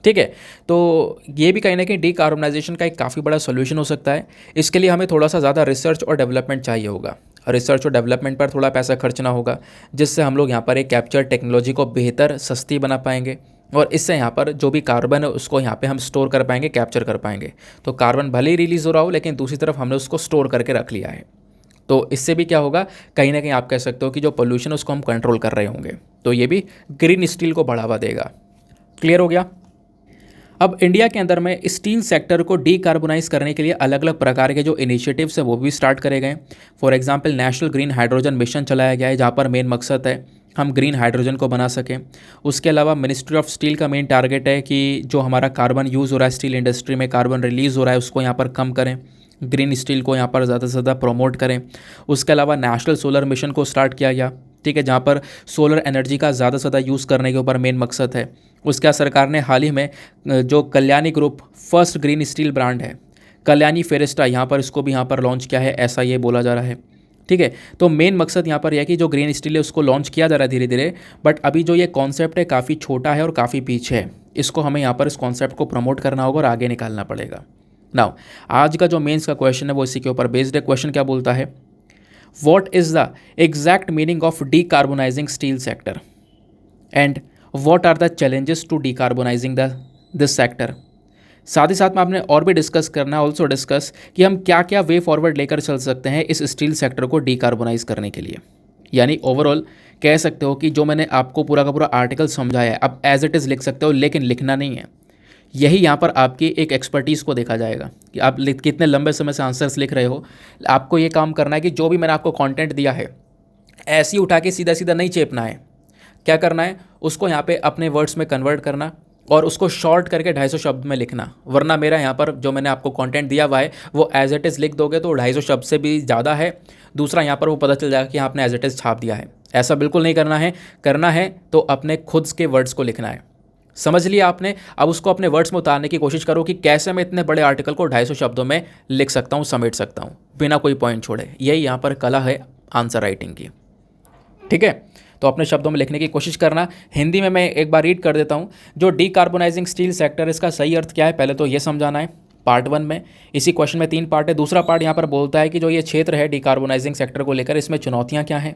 ठीक है, तो ये भी कहीं ना कहीं डीकार्बोनाइजेशन का एक काफ़ी बड़ा सोल्यूशन हो सकता है। इसके लिए हमें थोड़ा सा ज़्यादा रिसर्च और डेवलपमेंट चाहिए होगा, रिसर्च और डेवलपमेंट पर थोड़ा पैसा खर्चना होगा, जिससे हम लोग यहाँ पर एक कैप्चर टेक्नोलॉजी को बेहतर सस्ती बना पाएंगे, और इससे यहाँ पर जो भी कार्बन है उसको यहाँ पे हम स्टोर कर पाएंगे, कैप्चर कर पाएंगे। तो कार्बन भले ही रिलीज़ हो रहा हो, लेकिन दूसरी तरफ हमने उसको स्टोर करके रख लिया है। तो इससे भी क्या होगा, कहीं ना कहीं आप कह सकते हो कि जो पोल्यूशन है उसको हम कंट्रोल कर रहे होंगे। तो ये भी ग्रीन स्टील को बढ़ावा देगा। क्लियर हो गया। अब इंडिया के अंदर में स्टील सेक्टर को डीकार्बोनाइज करने के लिए अलग अलग प्रकार के जो इनिशिएटिव्स हैं वो भी स्टार्ट करे गए। For example national green hydrogen mission चलाया गया है, जहाँ पर मेन मकसद है हम ग्रीन हाइड्रोजन को बना सकें। उसके अलावा मिनिस्ट्री ऑफ स्टील का मेन टारगेट है कि जो हमारा कार्बन यूज़ हो रहा है स्टील इंडस्ट्री में, कार्बन रिलीज़ हो रहा है, उसको यहाँ पर कम करें, ग्रीन स्टील को यहाँ पर ज़्यादा से ज़्यादा प्रमोट करें। उसके अलावा नेशनल सोलर मिशन को स्टार्ट किया गया, ठीक है, जहाँ पर सोलर एनर्जी का ज़्यादा से ज़्यादा यूज़ करने के ऊपर मेन मकसद है। उसके बाद सरकार ने हाल ही में जो Kalyani group first green steel brand है, कल्याणी फेरेस्टा, यहाँ पर इसको भी यहाँ पर लॉन्च किया है, ऐसा ये बोला जा रहा है। ठीक है, तो मेन मकसद यहाँ पर यह है कि जो ग्रीन स्टील है उसको लॉन्च किया जा रहा है धीरे धीरे, बट अभी जो ये कॉन्सेप्ट है काफ़ी छोटा है और काफ़ी पीछे है। इसको हमें यहाँ पर इस कॉन्सेप्ट को प्रमोट करना होगा और आगे निकालना पड़ेगा। नाउ आज का जो मेंस का क्वेश्चन है वो इसी के ऊपर बेस्ड है। क्वेश्चन क्या बोलता है, what is the exact meaning of decarbonising steel sector and what are the challenges to decarbonising this sector. साथ ही साथ में आपने और भी डिस्कस करना है, ऑल्सो डिस्कस कि हम क्या क्या वे फॉरवर्ड लेकर चल सकते हैं इस स्टील सेक्टर को डीकार्बोनाइज करने के लिए। यानी ओवरऑल कह सकते हो कि जो मैंने आपको पूरा का पूरा आर्टिकल समझाया है अब एज इट इज़ लिख सकते हो, लेकिन लिखना नहीं है। यही यहाँ पर आपकी एक एक्सपर्टीज़ को देखा जाएगा कि आप कितने लंबे समय से आंसर्स लिख रहे हो। आपको ये काम करना है कि जो भी मैंने आपको कंटेंट दिया है ऐसे ही उठा के सीधा सीधा नहीं चेपना है। क्या करना है, उसको यहाँ पे अपने वर्ड्स में कन्वर्ट करना और उसको शॉर्ट करके 250 शब्द में लिखना। वरना मेरा यहाँ पर जो मैंने आपको कंटेंट दिया हुआ है वो एज इट इज़ लिख दोगे तो 250 शब्द से भी ज़्यादा है। दूसरा यहाँ पर वो पता चल जाएगा कि आपने एज इट इज़ छाप दिया है। ऐसा बिल्कुल नहीं करना है। करना है तो अपने खुद के वर्ड्स को लिखना है। समझ लिया आपने। अब उसको अपने वर्ड्स में उतारने की कोशिश करो कि कैसे मैं इतने बड़े आर्टिकल को 250 शब्दों में लिख सकता हूँ, समेट सकता हूँ बिना कोई पॉइंट छोड़े। यही यहाँ पर कला है आंसर राइटिंग की। ठीक है, तो अपने शब्दों में लिखने की कोशिश करना। हिंदी में मैं एक बार रीड कर देता हूँ। जो डीकार्बोनाइजिंग स्टील सेक्टर, इसका सही अर्थ क्या है पहले तो ये समझाना है। पार्ट 1 में, इसी क्वेश्चन में 3 पार्ट है। दूसरा पार्ट यहाँ पर बोलता है कि जो ये क्षेत्र है डीकार्बोनाइजिंग सेक्टर को लेकर, इसमें चुनौतियाँ क्या हैं।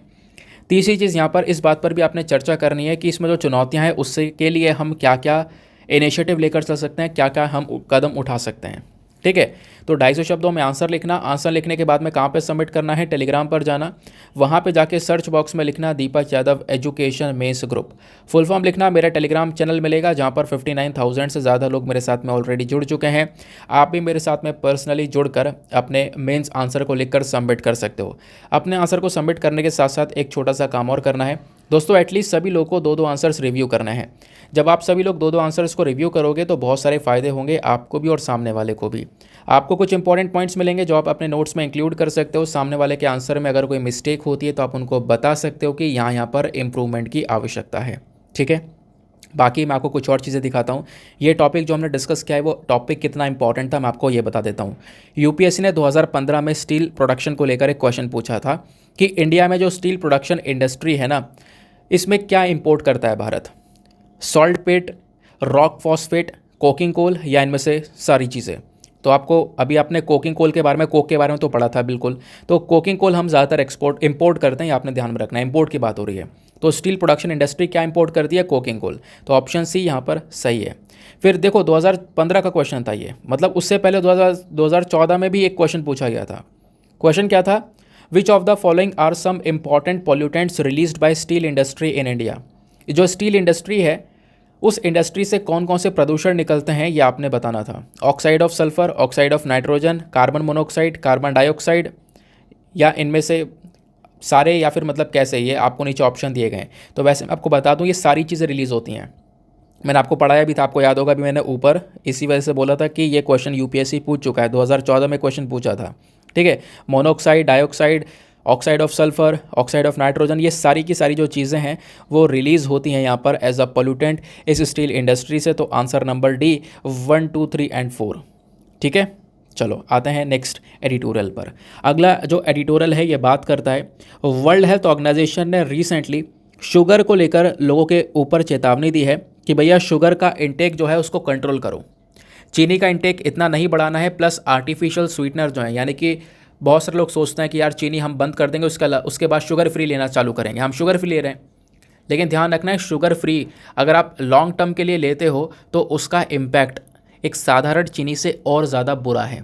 तीसरी चीज़ यहाँ पर इस बात पर भी आपने चर्चा करनी है कि इसमें जो चुनौतियाँ हैं उससे के लिए हम क्या क्या इनिशिएटिव लेकर चल सकते हैं, क्या क्या हम कदम उठा सकते हैं। ठीक है, तो 250 शब्दों में आंसर लिखना। आंसर लिखने के बाद में कहाँ पे सबमिट करना है, टेलीग्राम पर जाना, वहाँ पे जाके सर्च बॉक्स में लिखना Deepak Yadav education mains group. Full form लिखना। मेरा टेलीग्राम चैनल मिलेगा जहाँ पर 59,000 से ज़्यादा लोग मेरे साथ में ऑलरेडी जुड़ चुके हैं। आप भी मेरे साथ में पर्सनली जुड़कर अपने मेंस आंसर को लिखकर सबमिट कर सकते हो। अपने आंसर को सबमिट करने के साथ साथ एक छोटा सा काम और करना है। दोस्तों एटलीस्ट सभी लोगों को दो दो आंसर्स रिव्यू करने हैं। जब आप सभी लोग दो दो आंसर्स को रिव्यू करोगे तो बहुत सारे फ़ायदे होंगे आपको भी और सामने वाले को भी। आपको कुछ इंपॉर्टेंट पॉइंट्स मिलेंगे जो आप अपने नोट्स में इंक्लूड कर सकते हो। सामने वाले के आंसर में अगर कोई मिस्टेक होती है तो आप उनको बता सकते हो कि यहाँ पर इम्प्रूवमेंट की आवश्यकता है। ठीक है, बाकी मैं आपको कुछ और चीज़ें दिखाता हूँ। ये टॉपिक जो हमने डिस्कस किया है वो टॉपिक कितना इंपॉर्टेंट था मैं आपको ये बता देता हूँ। यूपीएससी ने 2015 में स्टील प्रोडक्शन को लेकर एक क्वेश्चन पूछा था कि इंडिया में जो स्टील प्रोडक्शन इंडस्ट्री है ना, इसमें क्या इंपोर्ट करता है भारत? सॉल्ट पेट, रॉक फॉस्फेट, कोकिंग कोल या इनमें से सारी चीज़ें? तो आपको अभी आपने कोकिंग कोल के बारे में, कोक के बारे में तो पढ़ा था बिल्कुल। तो कोकिंग कोल हम ज़्यादातर इंपोर्ट करते हैं, ये आपने ध्यान में रखना है, इंपोर्ट की बात हो रही है। तो स्टील प्रोडक्शन इंडस्ट्री क्या इंपोर्ट करती है? Coking coal. तो ऑप्शन सी यहाँ पर सही है। फिर देखो 2015 का क्वेश्चन था ये, मतलब उससे पहले 2014 में भी एक क्वेश्चन पूछा गया था। क्वेश्चन क्या था? Which of the following are some important pollutants released by steel industry in India? जो स्टील इंडस्ट्री है उस इंडस्ट्री से कौन कौन से प्रदूषण निकलते हैं ये आपने बताना था। Oxide of sulphur, oxide of nitrogen, carbon monoxide, carbon dioxide, या इनमें से सारे, या फिर मतलब कैसे, ये आपको नीचे ऑप्शन दिए गए। तो वैसे मैं आपको बता दूं ये सारी चीज़ें रिलीज़ होती हैं। मैंने आपको पढ़ाया भी था, आपको याद होगा भी, मैंने ऊपर इसी वजह से बोला था कि ये क्वेश्चन यूपीएससी पूछ चुका है, 2014 में क्वेश्चन पूछा था। ठीक है, monoxide, dioxide, oxide of sulphur, oxide of nitrogen, ये सारी की सारी जो चीज़ें हैं वो रिलीज़ होती हैं यहाँ पर एज अ पोल्यूटेंट इस स्टील इंडस्ट्री से। तो आंसर नंबर डी 1, 2, 3 एंड 4। ठीक है, चलो आते हैं नेक्स्ट एडिटोरियल पर। अगला जो एडिटोरियल है ये बात करता है, वर्ल्ड हेल्थ ऑर्गेनाइजेशन ने रिसेंटली शुगर को लेकर लोगों के ऊपर चेतावनी दी है कि भैया शुगर का इंटेक जो है उसको कंट्रोल करो, चीनी का इंटेक इतना नहीं बढ़ाना है, प्लस आर्टिफिशियल स्वीटनर जो है, यानी कि बहुत सारे लोग सोचते हैं कि यार चीनी हम बंद कर देंगे उसके बाद शुगर फ्री लेना चालू करेंगे। हम शुगर फ्री ले रहे हैं, लेकिन ध्यान रखना है शुगर फ्री अगर आप लॉन्ग टर्म के लिए लेते हो तो उसका इम्पैक्ट एक साधारण चीनी से और ज़्यादा बुरा है।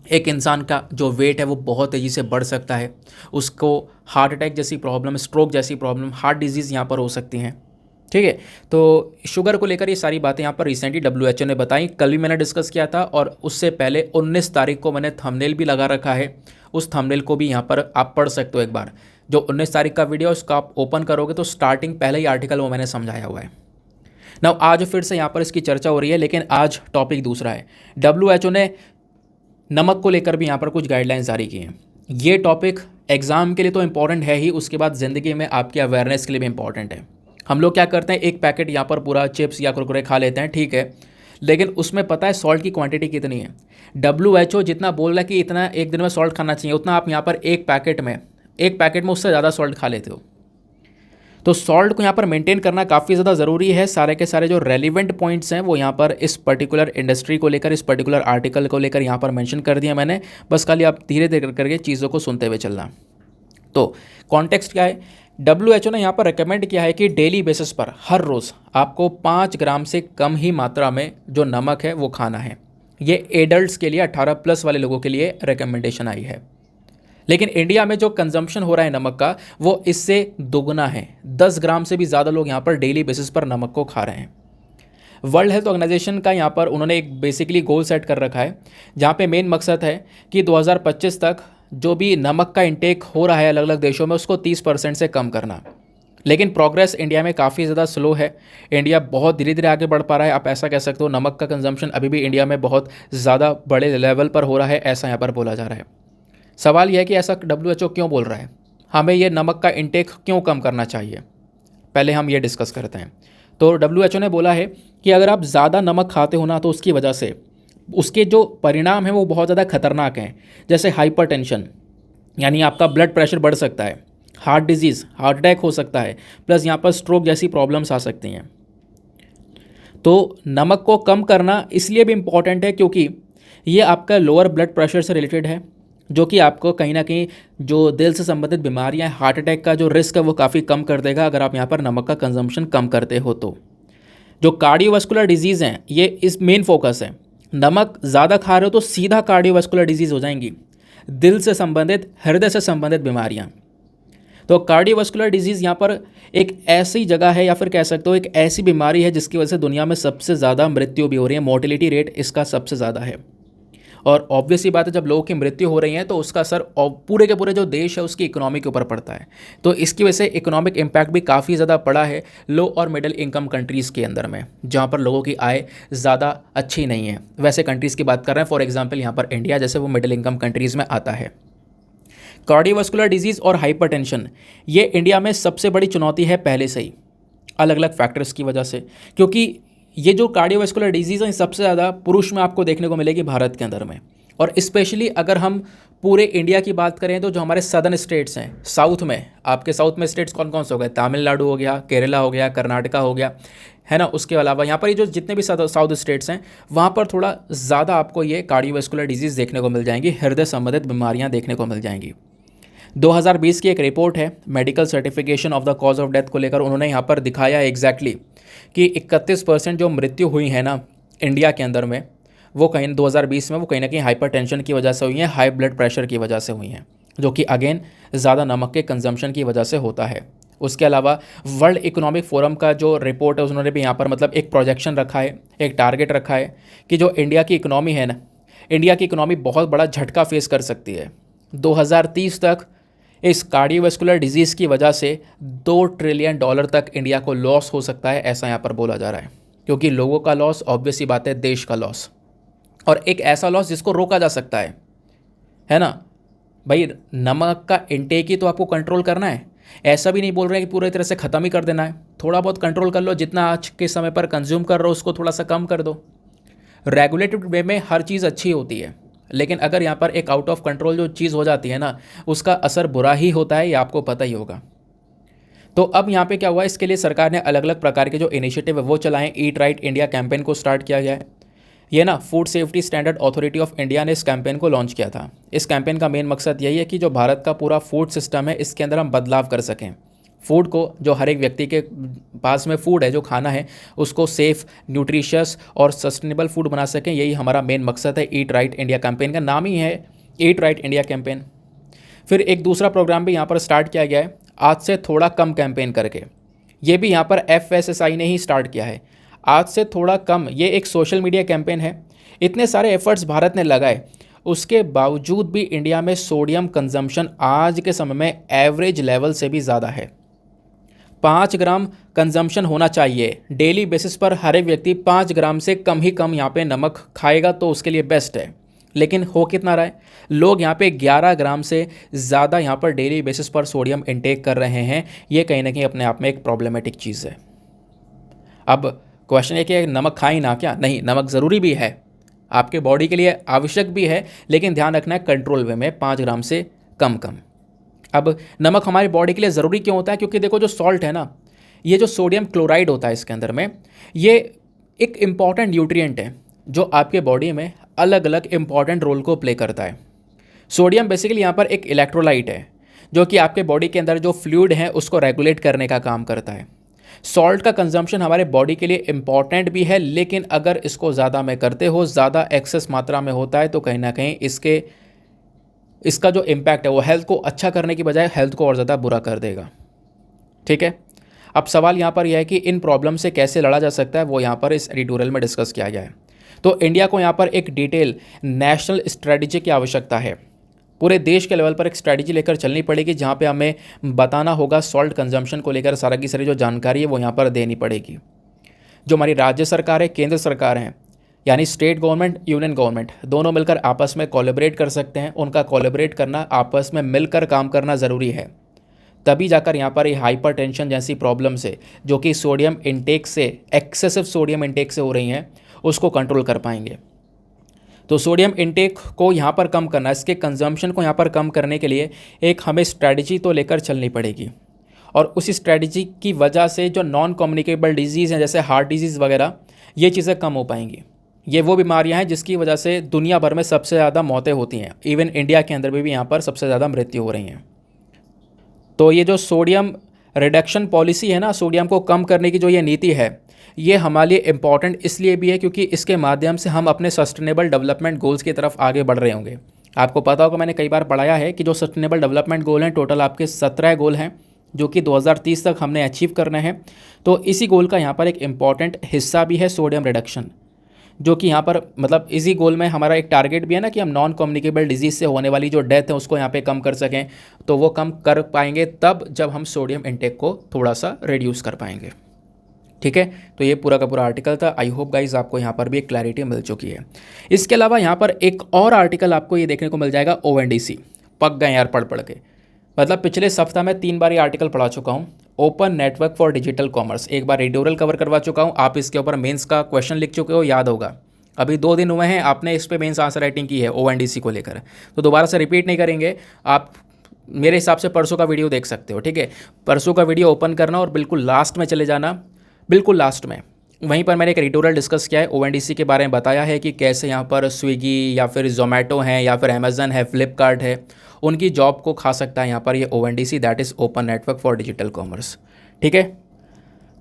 एक इंसान का जो वेट है वो बहुत तेज़ी से बढ़ सकता है, उसको हार्ट अटैक जैसी प्रॉब्लम, स्ट्रोक जैसी प्रॉब्लम, हार्ट डिजीज़ यहाँ पर हो सकती हैं। ठीक है, तो शुगर को लेकर ये सारी बातें यहाँ पर रिसेंटली डब्ल्यूएचओ ने बताई। कल भी मैंने डिस्कस किया था और उससे पहले 19 तारीख को मैंने थंबनेल भी लगा रखा है, उस थंबनेल को भी यहाँ पर आप पढ़ सकते हो एक बार। जो 19 तारीख का वीडियो उसका आप ओपन करोगे तो स्टार्टिंग पहले ही आर्टिकल वो मैंने समझाया हुआ है। नाउ आज फिर से यहाँ पर इसकी चर्चा हो रही है, लेकिन आज टॉपिक दूसरा है। डब्ल्यूएचओ ने नमक को लेकर भी यहाँ पर कुछ गाइडलाइंस जारी की हैं। ये टॉपिक एग्ज़ाम के लिए तो इम्पॉर्टेंट है ही, उसके बाद ज़िंदगी में आपकी अवेयरनेस के लिए भी इम्पॉर्टेंट है। हम लोग क्या करते हैं, एक पैकेट यहाँ पर पूरा चिप्स या कुरकुरे खा लेते हैं, ठीक है, लेकिन उसमें पता है सॉल्ट की क्वांटिटी कितनी है? डब्ल्यूएचओ जितना बोल रहा है कि इतना एक दिन में सॉल्ट खाना चाहिए, उतना आप यहाँ पर एक पैकेट में उससे ज़्यादा सॉल्ट खा लेते हो। तो सॉल्ट को यहाँ पर मेंटेन करना काफ़ी ज़्यादा ज़रूरी है। सारे के सारे जो रेलिवेंट पॉइंट्स हैं वो यहाँ पर इस पर्टिकुलर इंडस्ट्री को लेकर, इस पर्टिकुलर आर्टिकल को लेकर यहाँ पर मेंशन कर दिया मैंने। बस खाली आप धीरे धीरे करके चीज़ों को सुनते हुए चलना। तो कॉन्टेक्स्ट क्या है? डब्ल्यूएचओ ने यहाँ पर रिकमेंड किया है कि डेली बेसिस पर हर रोज़ आपको 5 ग्राम से कम ही मात्रा में जो नमक है वो खाना है। ये एडल्ट्स के लिए, 18+ वाले लोगों के लिए रिकमेंडेशन आई है। लेकिन इंडिया में जो कंजम्पशन हो रहा है नमक का वो इससे दोगुना है। 10 ग्राम से भी ज़्यादा लोग यहाँ पर डेली बेसिस पर नमक को खा रहे हैं। वर्ल्ड हेल्थ ऑर्गेनाइजेशन का यहाँ पर उन्होंने एक बेसिकली गोल सेट कर रखा है, जहाँ पे मेन मकसद है कि 2025 तक जो भी नमक का इंटेक हो रहा है अलग अलग देशों में उसको 30% से कम करना। लेकिन प्रोग्रेस इंडिया में काफ़ी ज़्यादा स्लो है। इंडिया बहुत धीरे धीरे आगे बढ़ पा रहा है। आप ऐसा कह सकते हो नमक का कंजम्पशन अभी भी इंडिया में बहुत ज़्यादा बड़े लेवल पर हो रहा है, ऐसा यहाँ पर बोला जा रहा है। सवाल यह है कि ऐसा डब्ल्यूएचओ क्यों बोल रहा है, हमें ये नमक का इंटेक क्यों कम करना चाहिए, पहले हम ये डिस्कस करते हैं। तो डब्ल्यूएचओ ने बोला है कि अगर आप ज़्यादा नमक खाते हो ना तो उसकी वजह से उसके जो परिणाम हैं वो बहुत ज़्यादा खतरनाक हैं। जैसे हाइपरटेंशन, यानी आपका ब्लड प्रेशर बढ़ सकता है, हार्ट डिजीज़, हार्ट अटैक हो सकता है, प्लस यहाँ पर स्ट्रोक जैसी प्रॉब्लम्स आ सकती हैं। तो नमक को कम करना इसलिए भी इम्पॉर्टेंट है क्योंकि ये आपका लोअर ब्लड प्रेशर से रिलेटेड है, जो कि आपको कहीं ना कहीं जो दिल से संबंधित बीमारियां, हार्ट अटैक का जो रिस्क है वो काफ़ी कम कर देगा अगर आप यहाँ पर नमक का कंजम्पशन कम करते हो। तो जो कार्डियोवास्कुलर डिजीज़ हैं ये इस मेन फोकस है। नमक ज़्यादा खा रहे हो तो सीधा कार्डियोवास्कुलर डिजीज़ हो जाएंगी, दिल से संबंधित, हृदय से संबंधित बीमारियाँ। तो कार्डियोवास्कुलर डिजीज़ यहाँ पर एक ऐसी जगह है, या फिर कह सकते हो एक ऐसी बीमारी है जिसकी वजह से दुनिया में सबसे ज़्यादा मृत्यु भी हो रही है, मोर्टेलिटी रेट इसका सबसे ज़्यादा है। और ऑब्वियस ही बात है, जब लोगों की मृत्यु हो रही है तो उसका असर पूरे के पूरे जो देश है उसकी इकोनॉमी के ऊपर पड़ता है। तो इसकी वजह से इकोनॉमिक इम्पैक्ट भी काफ़ी ज़्यादा पड़ा है लो और मिडिल इनकम कंट्रीज़ के अंदर में, जहाँ पर लोगों की आय ज़्यादा अच्छी नहीं है। वैसे कंट्रीज़ की बात कर रहे हैं, फॉर एग्जाम्पल यहाँ पर इंडिया जैसे वो मिडिल इनकम कंट्रीज़ में आता है। कार्डियोवास्कुलर डिजीज़ और हाइपरटेंशन, ये इंडिया में सबसे बड़ी चुनौती है पहले से ही, अलग अलग फैक्टर्स की वजह से, क्योंकि ये जो कार्डियोवास्कुलर डिजीज़ हैं सबसे ज़्यादा पुरुष में आपको देखने को मिलेगी भारत के अंदर में। और स्पेशली अगर हम पूरे इंडिया की बात करें तो जो हमारे सदर्न स्टेट्स हैं, साउथ में, आपके साउथ में स्टेट्स कौन कौन से हो गए, तमिलनाडु हो गया, केरला हो गया, कर्नाटका हो गया, है ना। उसके अलावा यहाँ पर ये जो जितने भी साउथ स्टेट्स हैं वहाँ पर थोड़ा ज़्यादा आपको ये कार्डियोवास्कुलर डिजीज़ देखने को मिल जाएंगी, हृदय संबंधित बीमारियाँ देखने को मिल जाएंगी। 2020 की एक रिपोर्ट है medical certification of the cause of death को लेकर, उन्होंने यहाँ पर दिखाया एग्जैक्टली कि 31% जो मृत्यु हुई है ना इंडिया के अंदर में, वो कहीं 2020 में वो कहीं ना कहीं हाइपरटेंशन की वजह से हुई हैं, हाई ब्लड प्रेशर की वजह से हुई हैं, जो कि अगेन ज़्यादा नमक के कंजम्पशन की वजह से होता है। उसके अलावा वर्ल्ड इकोनॉमिक फोरम का जो रिपोर्ट है उन्होंने भी यहाँ पर मतलब एक प्रोजेक्शन रखा है, एक टारगेट रखा है कि जो इंडिया की इकोनॉमी है ना, इंडिया की इकोनॉमी बहुत बड़ा झटका फेस कर सकती है। 2030 तक इस कार्डियोवास्कुलर डिजीज़ की वजह से $2 ट्रिलियन तक इंडिया को लॉस हो सकता है, ऐसा यहाँ पर बोला जा रहा है। क्योंकि लोगों का लॉस, ऑब्वियस ही बात है, देश का लॉस, और एक ऐसा लॉस जिसको रोका जा सकता है ना। भाई नमक का इंटेक ही तो आपको कंट्रोल करना है, ऐसा भी नहीं बोल रहे हैं कि पूरी तरह से ख़त्म ही कर देना है, थोड़ा बहुत कंट्रोल कर लो, जितना आज के समय पर कंज्यूम कर रहे हो उसको थोड़ा सा कम कर दो। रेगुलेटेड वे में हर चीज़ अच्छी होती है, लेकिन अगर यहाँ पर एक आउट ऑफ कंट्रोल जो चीज़ हो जाती है ना, उसका असर बुरा ही होता है, ये आपको पता ही होगा। तो अब यहाँ पे क्या हुआ, इसके लिए सरकार ने अलग अलग प्रकार के जो इनिशिएटिव है वो चलाएं। ईट राइट इंडिया कैंपेन को स्टार्ट किया गया है। ये ना food safety standard authority of India ने इस कैंपेन को लॉन्च किया था। इस कैंपेन का मेन मकसद यही है कि जो भारत का पूरा फूड सिस्टम है इसके अंदर हम बदलाव कर सकें। फूड को, जो हर एक व्यक्ति के पास में फूड है, जो खाना है, उसको सेफ़, न्यूट्रिशियस और सस्टेनेबल फूड बना सकें, यही हमारा मेन मकसद है। ईट राइट इंडिया कैंपेन का नाम ही है ईट राइट इंडिया कैंपेन। फिर एक दूसरा प्रोग्राम भी यहाँ पर स्टार्ट किया गया है, आज से थोड़ा कम कैंपेन करके। ये भी यहाँ पर FSSAI ने ही स्टार्ट किया है, आज से थोड़ा कम। ये एक सोशल मीडिया कैंपेन है। इतने सारे एफर्ट्स भारत ने लगाए, उसके बावजूद भी इंडिया में सोडियम कंजम्पशन आज के समय में एवरेज लेवल से भी ज़्यादा है। 5 ग्राम कंजम्पशन होना चाहिए डेली बेसिस पर, हर एक व्यक्ति 5 ग्राम से कम ही कम यहाँ पे नमक खाएगा तो उसके लिए बेस्ट है। लेकिन हो कितना रहा है, लोग यहाँ पे 11 ग्राम से ज़्यादा यहाँ पर डेली बेसिस पर सोडियम इंटेक कर रहे हैं। ये कहीं ना कहीं अपने आप में एक प्रॉब्लमेटिक चीज़ है। अब क्वेश्चन है कि नमक खाएं ना क्या? नहीं, नमक ज़रूरी भी है, आपके बॉडी के लिए आवश्यक भी है, लेकिन ध्यान रखना है कंट्रोल वे में, 5 ग्राम से कम कम। अब नमक हमारी बॉडी के लिए ज़रूरी क्यों होता है? क्योंकि देखो जो सॉल्ट है ना, ये जो सोडियम क्लोराइड होता है इसके अंदर में, ये एक इम्पॉर्टेंट न्यूट्रिएंट है जो आपके बॉडी में अलग अलग इम्पॉर्टेंट रोल को प्ले करता है। सोडियम बेसिकली यहाँ पर एक इलेक्ट्रोलाइट है जो कि आपके बॉडी के अंदर जो फ्लूइड है उसको रेगुलेट करने का काम करता है। सॉल्ट का कंजम्पशन हमारे बॉडी के लिए इम्पॉर्टेंट भी है, लेकिन अगर इसको ज़्यादा में करते हो, ज़्यादा एक्सेस मात्रा में होता है, तो कहीं ना कहीं इसका जो इम्पैक्ट है वो हेल्थ को अच्छा करने की बजाय हेल्थ को और ज़्यादा बुरा कर देगा। ठीक है, अब सवाल यहाँ पर यह है कि इन प्रॉब्लम से कैसे लड़ा जा सकता है, वो यहाँ पर इस एडिटोरियल में डिस्कस किया गया है। तो इंडिया को यहाँ पर एक डिटेल नेशनल स्ट्रेटजी की आवश्यकता है। पूरे देश के लेवल पर एक स्ट्रैटेजी लेकर चलनी पड़ेगी, जहाँ पे हमें बताना होगा सॉल्ट कंजम्पशन को लेकर सारा की सारी जो जानकारी है वो यहाँ पर देनी पड़ेगी। जो हमारी राज्य सरकार है, केंद्र सरकार है, यानी स्टेट गवर्नमेंट, यूनियन गवर्नमेंट, दोनों मिलकर आपस में कोलैबोरेट कर सकते हैं। उनका कोलैबोरेट करना, आपस में मिलकर काम करना ज़रूरी है, तभी जाकर यहाँ पर ये हाइपरटेंशन जैसी प्रॉब्लम से, जो कि सोडियम इंटेक से, एक्सेसिव सोडियम इंटेक से हो रही हैं, उसको कंट्रोल कर पाएंगे। तो सोडियम इंटेक को यहाँ पर कम करना, इसके कंजम्पशन को यहाँ पर कम करने के लिए एक हमें स्ट्रैटेजी तो लेकर चलनी पड़ेगी। और उसी स्ट्रैटेजी की वजह से जो नॉन कम्युनिकेबल डिजीज़ हैं, जैसे हार्ट डिजीज़ वगैरह, ये चीज़ें कम हो पाएंगी। ये वो बीमारियां हैं जिसकी वजह से दुनिया भर में सबसे ज़्यादा मौतें होती हैं। इवन इंडिया के अंदर भी यहाँ पर सबसे ज़्यादा मृत्यु हो रही हैं। तो ये जो सोडियम रिडक्शन पॉलिसी है ना, सोडियम को कम करने की जो ये नीति है, ये हमारे लिए इम्पॉर्टेंट इसलिए भी है क्योंकि इसके माध्यम से हम अपने सस्टेनेबल डेवलपमेंट गोल्स की तरफ आगे बढ़ रहे होंगे। आपको पता होगा, मैंने कई बार पढ़ाया है कि जो सस्टेनेबल डेवलपमेंट गोल हैं, टोटल आपके 17 गोल हैं जो कि 2030 तक हमने अचीव करने हैं। तो इसी गोल का यहाँ पर एक इम्पॉर्टेंट हिस्सा भी है सोडियम रिडक्शन। जो कि यहाँ पर मतलब इसी गोल में हमारा एक टारगेट भी है ना कि हम नॉन कम्युनिकेबल डिजीज़ से होने वाली जो डेथ है उसको यहाँ पे कम कर सकें। तो वो कम कर पाएंगे तब जब हम सोडियम इंटेक को थोड़ा सा रिड्यूस कर पाएंगे। ठीक है, तो ये पूरा का पूरा आर्टिकल था। आई होप गाइज आपको यहाँ पर भी एक क्लैरिटी मिल चुकी है। इसके अलावा यहाँ पर एक और आर्टिकल आपको ये देखने को मिल जाएगा, ONDC। पक गए यार पढ़ पढ़ के, मतलब पिछले सप्ताह में 3 बार ये आर्टिकल पढ़ा चुका हूँ। Open network for digital commerce, एक बार एडिटोरियल कवर करवा चुका हूँ, आप इसके ऊपर मेंस का क्वेश्चन लिख चुके हो, याद होगा। अभी 2 दिन हुए हैं, आपने इस पे मेंस आंसर राइटिंग की है ONDC को लेकर, तो दोबारा से रिपीट नहीं करेंगे। आप मेरे हिसाब से परसों का वीडियो देख सकते हो। ठीक है, परसों का वीडियो ओपन करना और बिल्कुल लास्ट में चले जाना, बिल्कुल लास्ट में। वहीं पर मैंने एक एडिटोरियल डिस्कस किया है, ONDC के बारे में बताया है कि कैसे यहाँ पर स्विगी या फिर जोमेटो है या फिर अमेजन है, फ्लिपकार्ट है, उनकी जॉब को खा सकता है यहाँ पर ये ONDC, that is open network for digital commerce. ठीक है,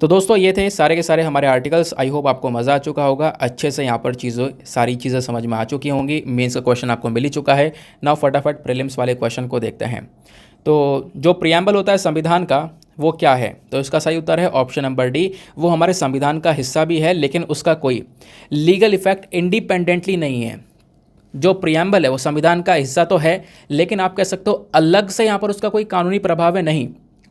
तो दोस्तों ये थे सारे के सारे हमारे आर्टिकल्स। आई होप आपको मज़ा आ चुका होगा, अच्छे से यहाँ पर सारी चीज़ें समझ में आ चुकी होंगी। मेंस का क्वेश्चन आपको मिल ही चुका है। नाउ फटाफट प्रीलिम्स वाले क्वेश्चन को देखते हैं। तो जो प्रियम्बल होता है संविधान का, वो क्या है? तो इसका सही उत्तर है ऑप्शन नंबर डी। वो हमारे संविधान का हिस्सा भी है, लेकिन उसका कोई लीगल इफेक्ट इंडिपेंडेंटली नहीं है। जो प्रियम्बल है वो संविधान का हिस्सा तो है, लेकिन आप कह सकते हो अलग से यहाँ पर उसका कोई कानूनी प्रभाव है नहीं।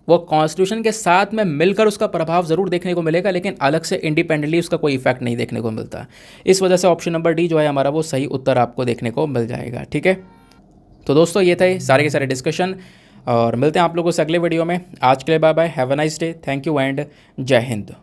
वो कॉन्स्टिट्यूशन के साथ में मिलकर उसका प्रभाव ज़रूर देखने को मिलेगा, लेकिन अलग से इंडिपेंडेंटली उसका कोई इफेक्ट नहीं देखने को मिलता। इस वजह से ऑप्शन नंबर डी जो है हमारा, वो सही उत्तर आपको देखने को मिल जाएगा। ठीक है, तो दोस्तों ये थे सारे के सारे डिस्कशन, और मिलते हैं आप लोगों से अगले वीडियो में। आज के लिए bye bye, have a nice day, thank you and जय हिंद।